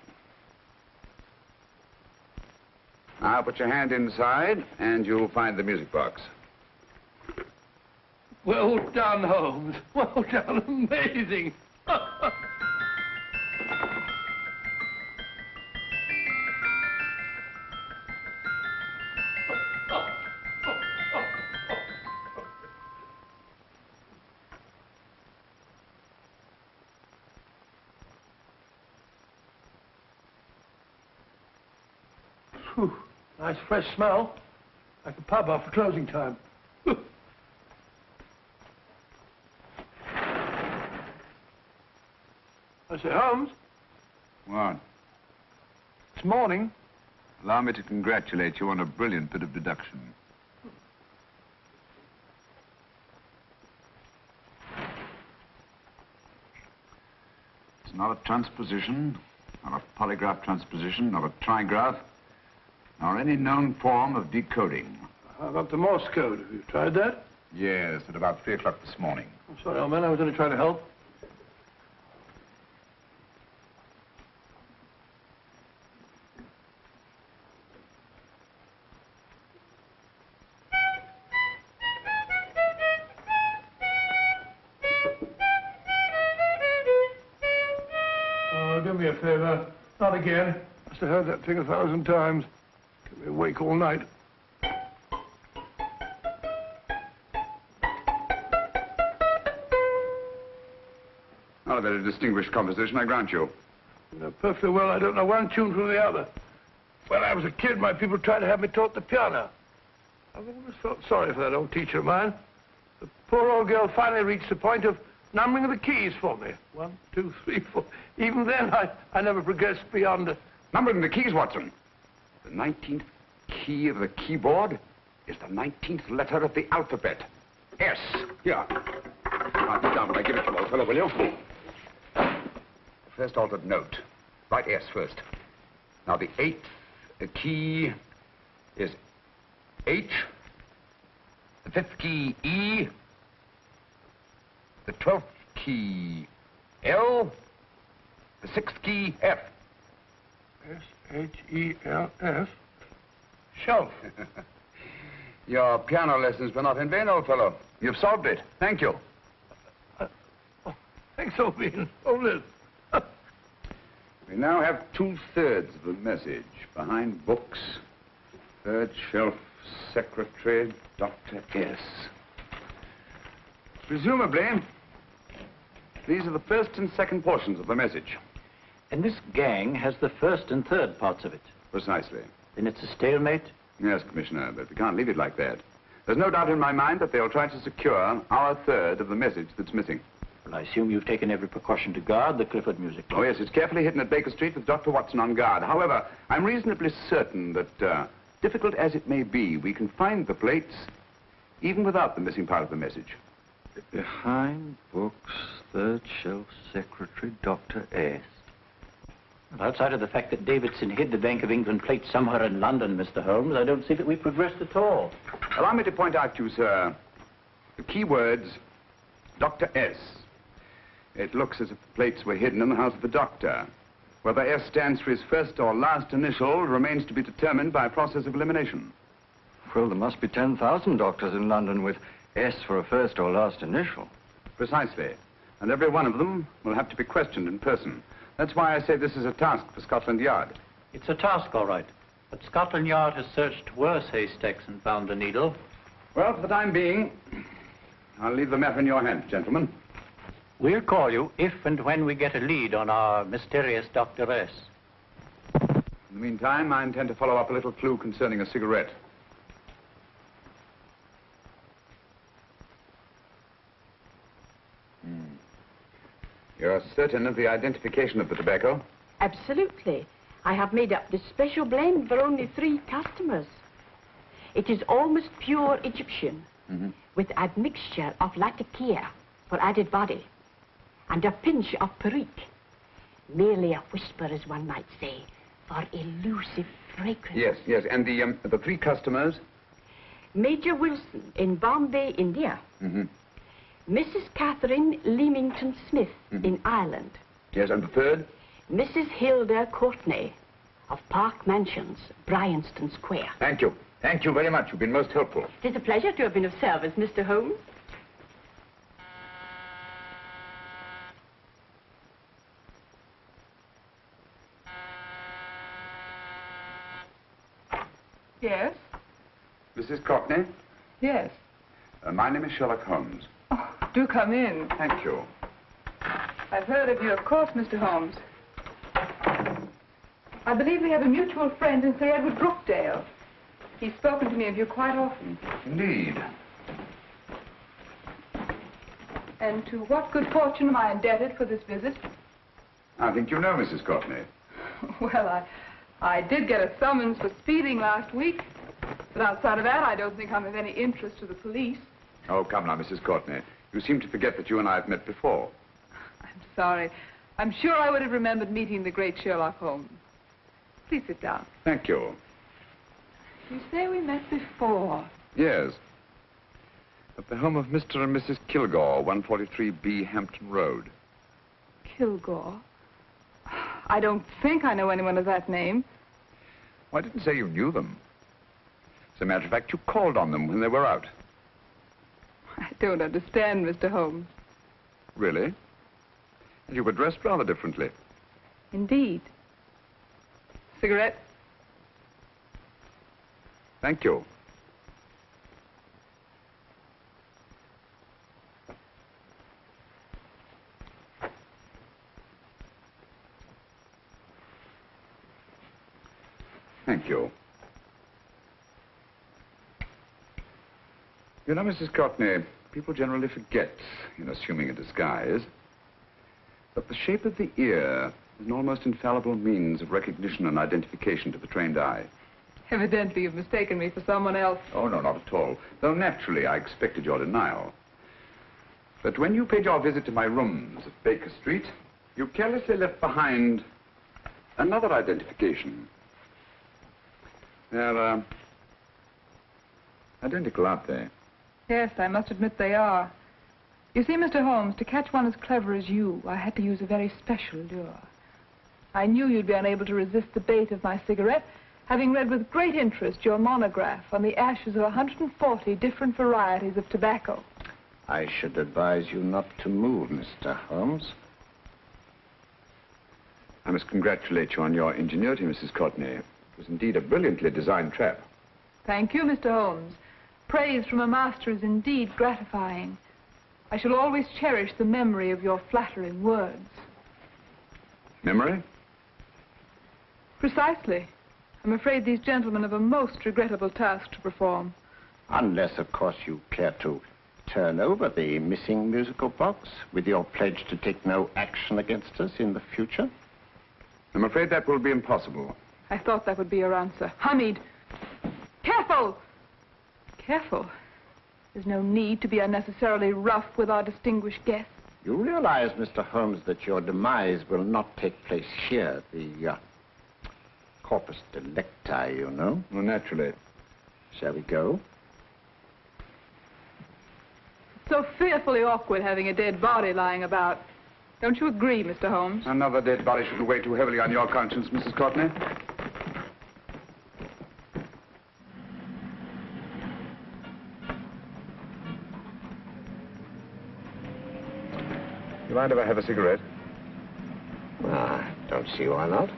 Now put your hand inside, and you'll find the music box. Well done, Holmes. Well done. Amazing. Whew. Nice fresh smell. Like a pub after closing time. I say, Holmes, What? it's morning. Allow me to congratulate you on a brilliant bit of deduction. It's not a transposition, not a polygraph transposition, not a trigraph, nor any known form of decoding. How about the Morse code? Have you tried that? Yes, at about 3 o'clock this morning. I'm sorry, old man. I was only trying to help. Oh, do me a favor. Not again. Must have heard that thing 1,000 times. Kept me awake all night. Not a very distinguished composition, I grant you. You know perfectly well I don't know one tune from the other. When I was a kid, my people tried to have me taught the piano. I've always felt sorry for that old teacher of mine. The poor old girl finally reached the point of numbering the keys for me. 1, 2, 3, 4. Even then, I never progressed beyond... Numbering the keys, Watson. The 19th key of the keyboard is the 19th letter of the alphabet. S. Here. Write it down when I give it to you, old fellow, will you? First altered note. Write S first. Now, the 8th key is H. The 5th key, E. The 12th key, L. The 6th key, F. S-H-E-L-F. Shelf. Your piano lessons were not in vain, old fellow. You've solved it. Thank you. Thanks, old bean. Hold it. We now have 2/3 of the message. Behind books, third shelf, secretary, Dr. S. Presumably, these are the first and second portions of the message. And this gang has the first and third parts of it. Precisely. Then it's a stalemate? Yes, Commissioner, but we can't leave it like that. There's no doubt in my mind that they'll try to secure our third of the message that's missing. Well, I assume you've taken every precaution to guard the Clifford music box. Oh, yes, it's carefully hidden at Baker Street with Dr. Watson on guard. However, I'm reasonably certain that, difficult as it may be, we can find the plates even without the missing part of the message. Behind books, third shelf, secretary, Dr. S. Well, outside of the fact that Davidson hid the Bank of England plate somewhere in London, Mr. Holmes, I don't see that we've progressed at all. Allow me to point out to you, sir, the key words, Dr. S. It looks as if the plates were hidden in the house of the doctor. Whether S stands for his first or last initial remains to be determined by a process of elimination. Well, there must be 10,000 doctors in London with S for a first or last initial. Precisely. And every one of them will have to be questioned in person. That's why I say this is a task for Scotland Yard. It's a task, all right. But Scotland Yard has searched worse haystacks and found a needle. Well, for the time being, I'll leave the matter in your hands, gentlemen. We'll call you if and when we get a lead on our mysterious Dr. S. In the meantime, I intend to follow up a little clue concerning a cigarette. You're certain of the identification of the tobacco? Absolutely. I have made up this special blend for only 3 customers. It is almost pure Egyptian, with admixture of latakia for added body, and a pinch of perique. Merely a whisper, as one might say, for elusive fragrance. Yes. And the 3 customers? Major Wilson in Bombay, India. Mrs. Catherine Leamington Smith in Ireland. Yes, and the 3rd? Mrs. Hilda Courtney of Park Mansions, Bryanston Square. Thank you. Thank you very much. You've been most helpful. It is a pleasure to have been of service, Mr. Holmes. Yes? Mrs. Courtney? Yes. My name is Sherlock Holmes. Oh, do come in. Thank you. I've heard of you, of course, Mr. Holmes. I believe we have a mutual friend in Sir Edward Brookdale. He's spoken to me of you quite often. Indeed. And to what good fortune am I indebted for this visit? I think you know Mrs. Courtney. Well, I did get a summons for speeding last week. But outside of that, I don't think I'm of any interest to the police. Oh, come now, Mrs. Courtney. You seem to forget that you and I have met before. I'm sorry. I'm sure I would have remembered meeting the great Sherlock Holmes. Please sit down. Thank you. You say we met before. Yes. At the home of Mr. and Mrs. Kilgore, 143B Hampton Road. Kilgore? I don't think I know anyone of that name. Well, I didn't say you knew them. As a matter of fact, you called on them when they were out. I don't understand, Mr. Holmes. Really? And you were dressed rather differently. Indeed. Cigarette? Thank you. Thank you. You know, Mrs. Courtney, people generally forget, in assuming a disguise, that the shape of the ear is an almost infallible means of recognition and identification to the trained eye. Evidently, you've mistaken me for someone else. Oh, no, not at all. Though naturally, I expected your denial. But when you paid your visit to my rooms at Baker Street, you carelessly left behind another identification. They're, identical, aren't they? Yes, I must admit they are. You see, Mr. Holmes, to catch one as clever as you, I had to use a very special lure. I knew you'd be unable to resist the bait of my cigarette, having read with great interest your monograph on the ashes of 140 different varieties of tobacco. I should advise you not to move, Mr. Holmes. I must congratulate you on your ingenuity, Mrs. Courtney. It was indeed a brilliantly designed trap. Thank you, Mr. Holmes. Praise from a master is indeed gratifying. I shall always cherish the memory of your flattering words. Memory? Precisely. I'm afraid these gentlemen have a most regrettable task to perform. Unless, of course, you care to turn over the missing musical box with your pledge to take no action against us in the future. I'm afraid that will be impossible. I thought that would be your answer. Hamid! Careful! Careful. There's no need to be unnecessarily rough with our distinguished guest. You realize, Mr. Holmes, that your demise will not take place here. The corpus delicti, you know. Well, naturally. Shall we go? It's so fearfully awkward having a dead body lying about. Don't you agree, Mr. Holmes? Another dead body shouldn't weigh too heavily on your conscience, Mrs. Courtney. You mind if I have a cigarette? Don't see why not.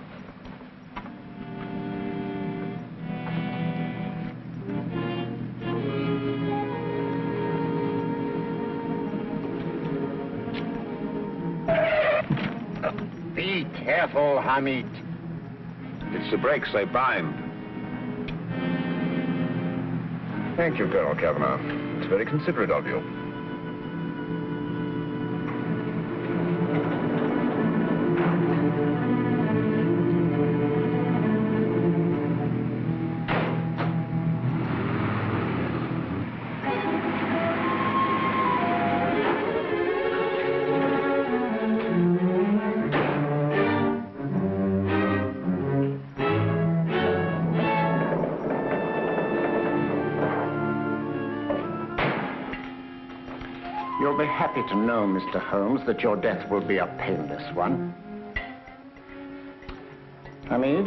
Be careful, Hamid. It's the brakes, they bind. Thank you, Colonel Kavanagh. It's very considerate of you. You'll be happy to know, Mr. Holmes, that your death will be a painless one. Hamid,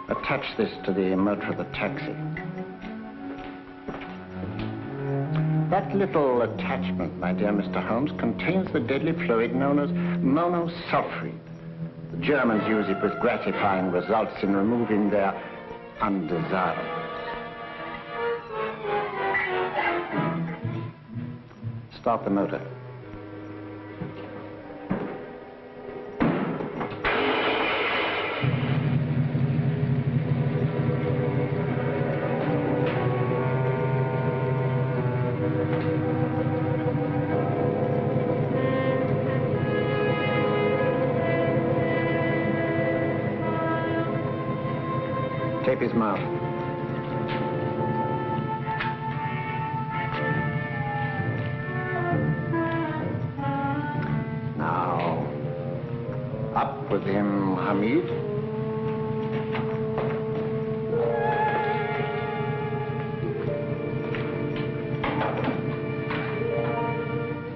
attach this to the motor of the taxi. That little attachment, my dear Mr. Holmes, contains the deadly fluid known as monosulfide. The Germans use it with gratifying results in removing their undesirables. Start the motor. Tape his mouth. Now, up with him, Hamid.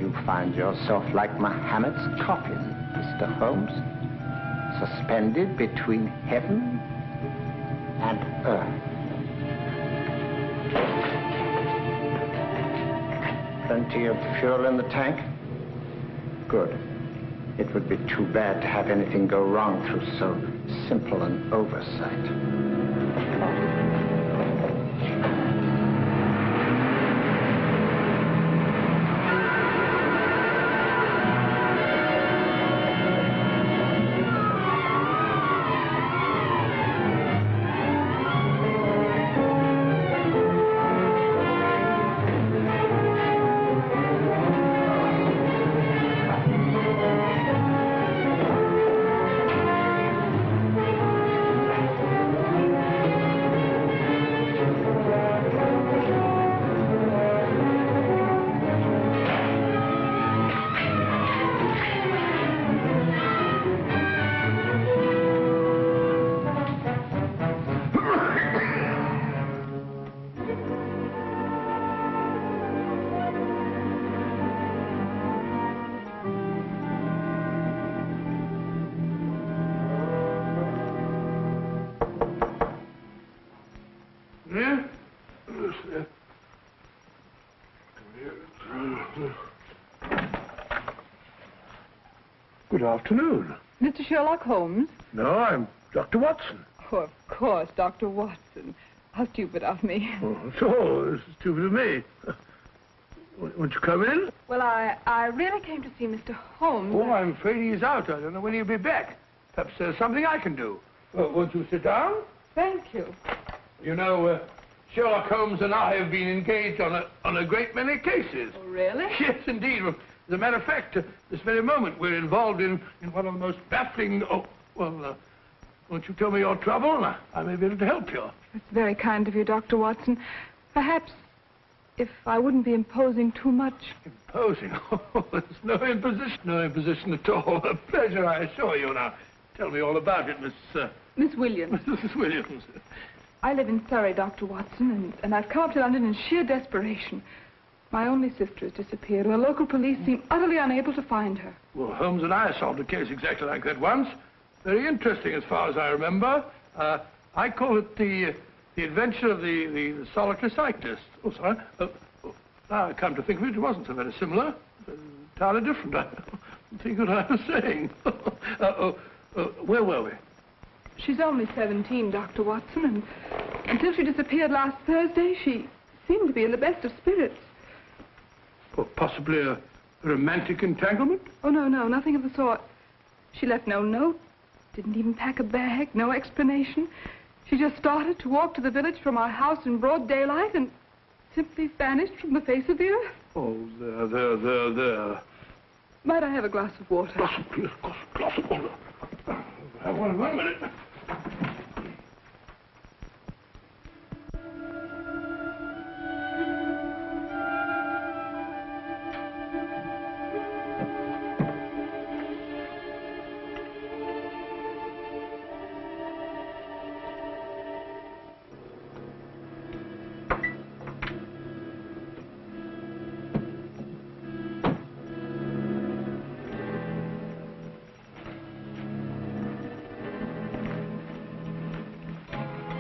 You find yourself like Muhammad's coffin, Mr. Holmes, suspended between heaven and earth. Plenty of fuel in the tank? Good. It would be too bad to have anything go wrong through so simple an oversight. Good afternoon. Mr. Sherlock Holmes? No, I'm Dr. Watson. Oh, of course, Dr. Watson. How stupid of me. Oh, so, this is stupid of me. Won't you come in? Well, I really came to see Mr. Holmes. Oh, I'm afraid he's out. I don't know when he'll be back. Perhaps there's something I can do. Won't you sit down? Thank you. You know, Sherlock Holmes and I have been engaged on a great many cases. Oh, really? Yes, indeed. As a matter of fact, this very moment we're involved in one of the most baffling... Oh, well, won't you tell me your trouble? And I may be able to help you. That's very kind of you, Dr. Watson. Perhaps if I wouldn't be imposing too much. Imposing? Oh, there's no imposition. No imposition at all. A pleasure, I assure you. Now, tell me all about it, Miss Williams. Mrs. Williams. I live in Surrey, Dr. Watson, and I've come up to London in sheer desperation. My only sister has disappeared. The local police seem utterly unable to find her. Well, Holmes and I solved a case exactly like that once. Very interesting as far as I remember. I call it the adventure of the solitary cyclist. Oh, sorry. Now I come to think of it, it wasn't so very similar. Entirely different. I don't think what I was saying. Where were we? She's only 17, Dr. Watson, and until she disappeared last Thursday, she seemed to be in the best of spirits. Well, possibly a romantic entanglement? Oh, no, nothing of the sort. She left no note, didn't even pack a bag, no explanation. She just started to walk to the village from our house in broad daylight and simply vanished from the face of the earth. Oh, there. Might I have a glass of water? Glass of water. Have one minute.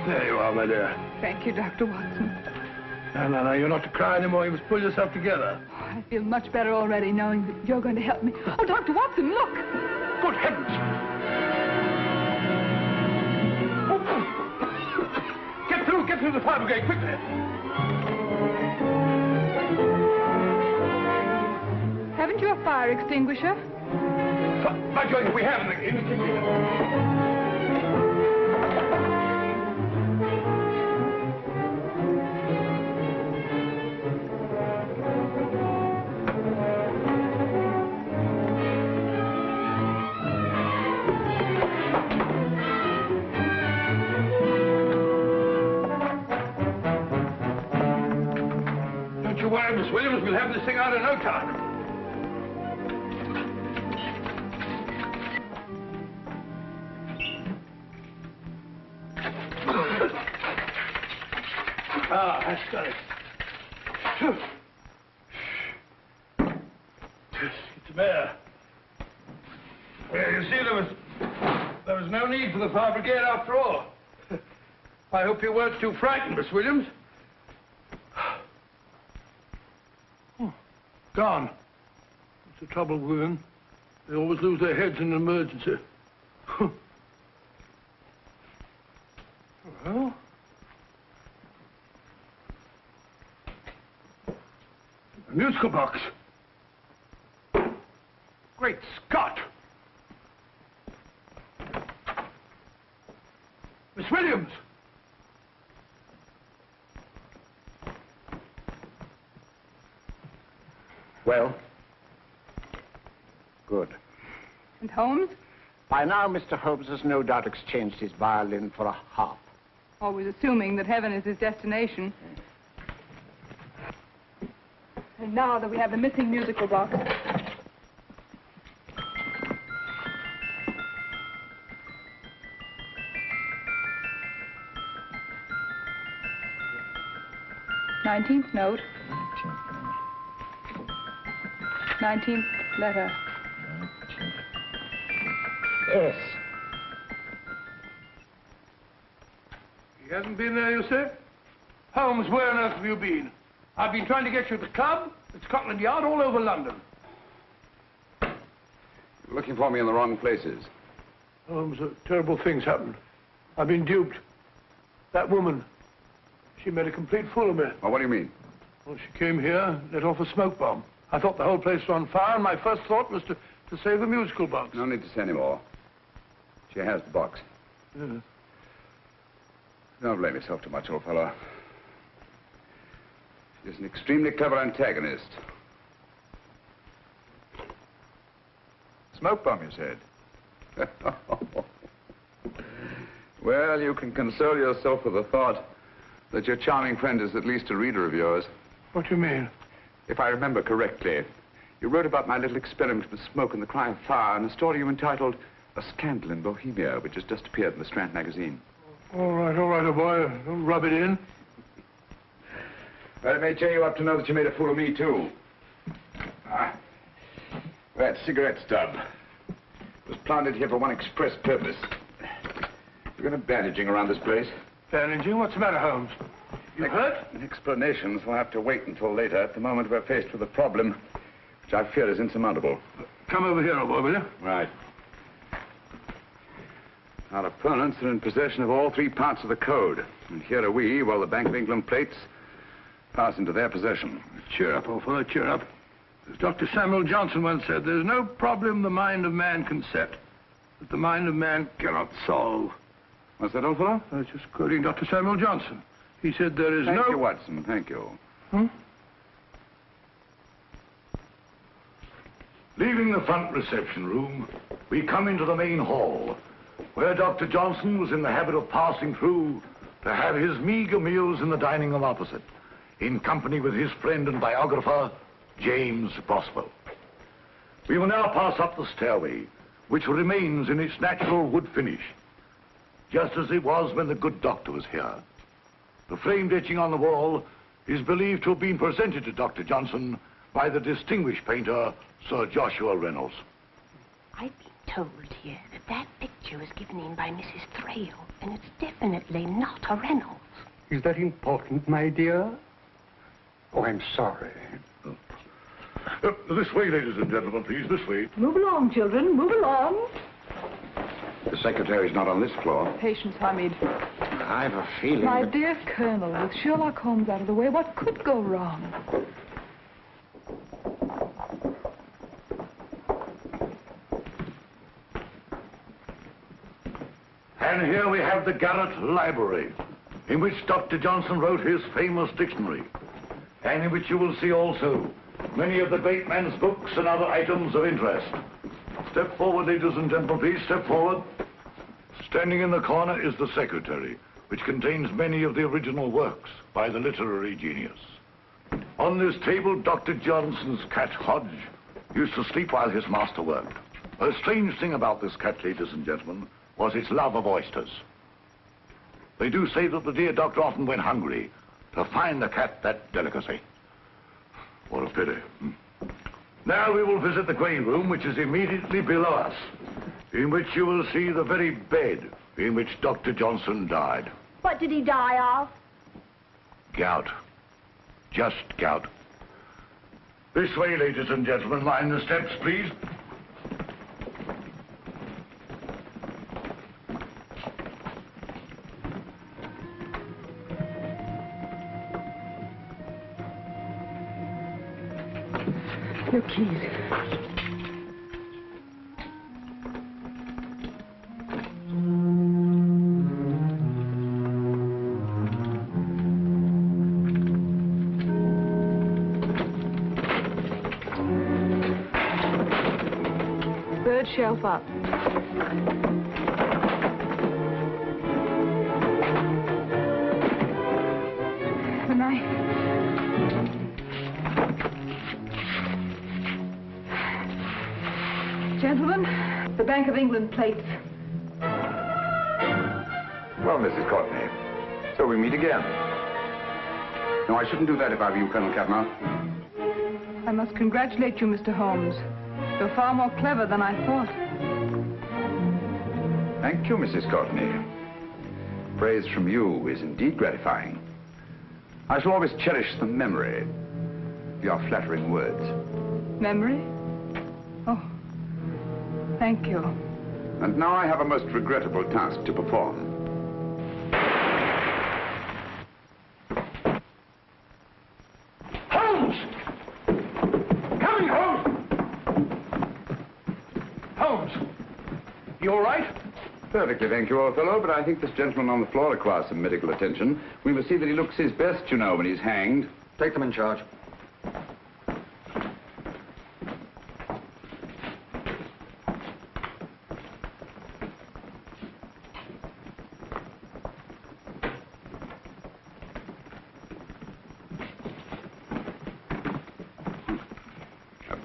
There you are, my dear. Thank you, Dr. Watson. No, you're not to cry anymore. You must pull yourself together. Oh, I feel much better already knowing that you're going to help me. Oh, Dr. Watson, look! Good heavens! Get through the fire brigade, quickly! Haven't you a fire extinguisher? By Jove, we have in the kitchen. Don't you worry, Miss Williams. We'll have this thing out in no time. That's got it. It's there. Well, you see, there was no need for the fire brigade after all. I hope you weren't too frightened, Miss Williams. Oh, gone. That's the trouble with women. They always lose their heads in an emergency. Well... a musical box. Great Scott! Miss Williams! Well? Good. And Holmes? By now, Mr. Holmes has no doubt exchanged his violin for a harp. Always assuming that heaven is his destination. And now that we have the missing musical box. '19th note. 19th letter. Yes. He hasn't been there, you say? Holmes, where on earth have you been? I've been trying to get you at the club, at Scotland Yard, all over London. You're looking for me in the wrong places. Holmes, terrible things happened. I've been duped. That woman, she made a complete fool of me. Well, what do you mean? Well, she came here, let off a smoke bomb. I thought the whole place was on fire, and my first thought was to save the musical box. No need to say any more. She has the box. Yes. Don't blame yourself too much, old fellow. She's an extremely clever antagonist. Smoke bomb, you said? Well, you can console yourself with the thought that your charming friend is at least a reader of yours. What do you mean? If I remember correctly, you wrote about my little experiment with smoke and the cry of fire in a story you entitled A Scandal in Bohemia, which has just appeared in the Strand magazine. All right, old boy. Don't rub it in. Well, it may cheer you up to know that you made a fool of me, too. That cigarette stub was planted here for one express purpose. We're going to bandaging around this place. Bandaging? What's the matter, Holmes? You hurt? Explanations will have to wait until later. At the moment, we're faced with a problem which I fear is insurmountable. Come over here, old boy, will you? Right. Our opponents are in possession of all three parts of the code. And here are we, while the Bank of England plates pass into their possession. Cheer up, old fellow, cheer up. As Dr. Samuel Johnson once said, there's no problem the mind of man can set that the mind of man cannot solve. What's that, old fellow? I was just quoting Dr. Samuel Johnson. He said there is Thank you, Watson. Thank you. Leaving the front reception room, we come into the main hall, where Dr. Johnson was in the habit of passing through to have his meager meals in the dining room opposite, in company with his friend and biographer, James Boswell. We will now pass up the stairway, which remains in its natural wood finish, just as it was when the good doctor was here. The framed etching on the wall is believed to have been presented to Dr. Johnson by the distinguished painter, Sir Joshua Reynolds. I've been told here that that picture was given in by Mrs. Thrale, and it's definitely not a Reynolds. Is that important, my dear? Oh, I'm sorry. This way, ladies and gentlemen, please, this way. Move along, children, move along. The secretary's not on this floor. Patience, Hamid. I've a feeling My dear Colonel, with Sherlock Holmes out of the way, what could go wrong? And here we have the Garrett Library, in which Dr. Johnson wrote his famous dictionary, and in which you will see also many of the great man's books and other items of interest. Step forward, ladies and gentlemen, please, step forward. Standing in the corner is the secretary, which contains many of the original works by the literary genius. On this table, Dr. Johnson's cat, Hodge, used to sleep while his master worked. A strange thing about this cat, ladies and gentlemen, was its love of oysters. They do say that the dear doctor often went hungry to find the cat that delicacy. What a pity. Now we will visit the grey room, which is immediately below us, in which you will see the very bed in which Dr. Johnson died. What did he die of? Gout. Just gout. This way, ladies and gentlemen. Mind the steps, please. Your keys. Third shelf up. The knife. Gentlemen, the Bank of England plates. Well, Mrs. Courtney, so we meet again. No, I shouldn't do that if I were you, Colonel Cavanaugh. I must congratulate you, Mr. Holmes. You're far more clever than I thought. Thank you, Mrs. Courtney. Praise from you is indeed gratifying. I shall always cherish the memory of your flattering words. Memory? Oh, thank you. And now I have a most regrettable task to perform. Holmes! Coming, Holmes! Holmes! You all right? Perfectly, thank you, old fellow, but I think this gentleman on the floor requires some medical attention. We must see that he looks his best, you know, when he's hanged. Take them in charge.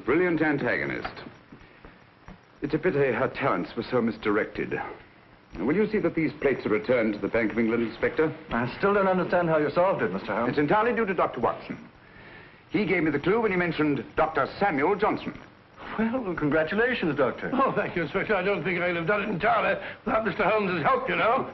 Brilliant antagonist. It's a pity her talents were so misdirected. Will you see that these plates are returned to the Bank of England, Inspector? I still don't understand how you solved it, Mr. Holmes. It's entirely due to Dr. Watson. He gave me the clue when he mentioned Dr. Samuel Johnson. Well, congratulations, Doctor. Oh, thank you, Inspector. I don't think I'd have done it entirely without Mr. Holmes' help, you know.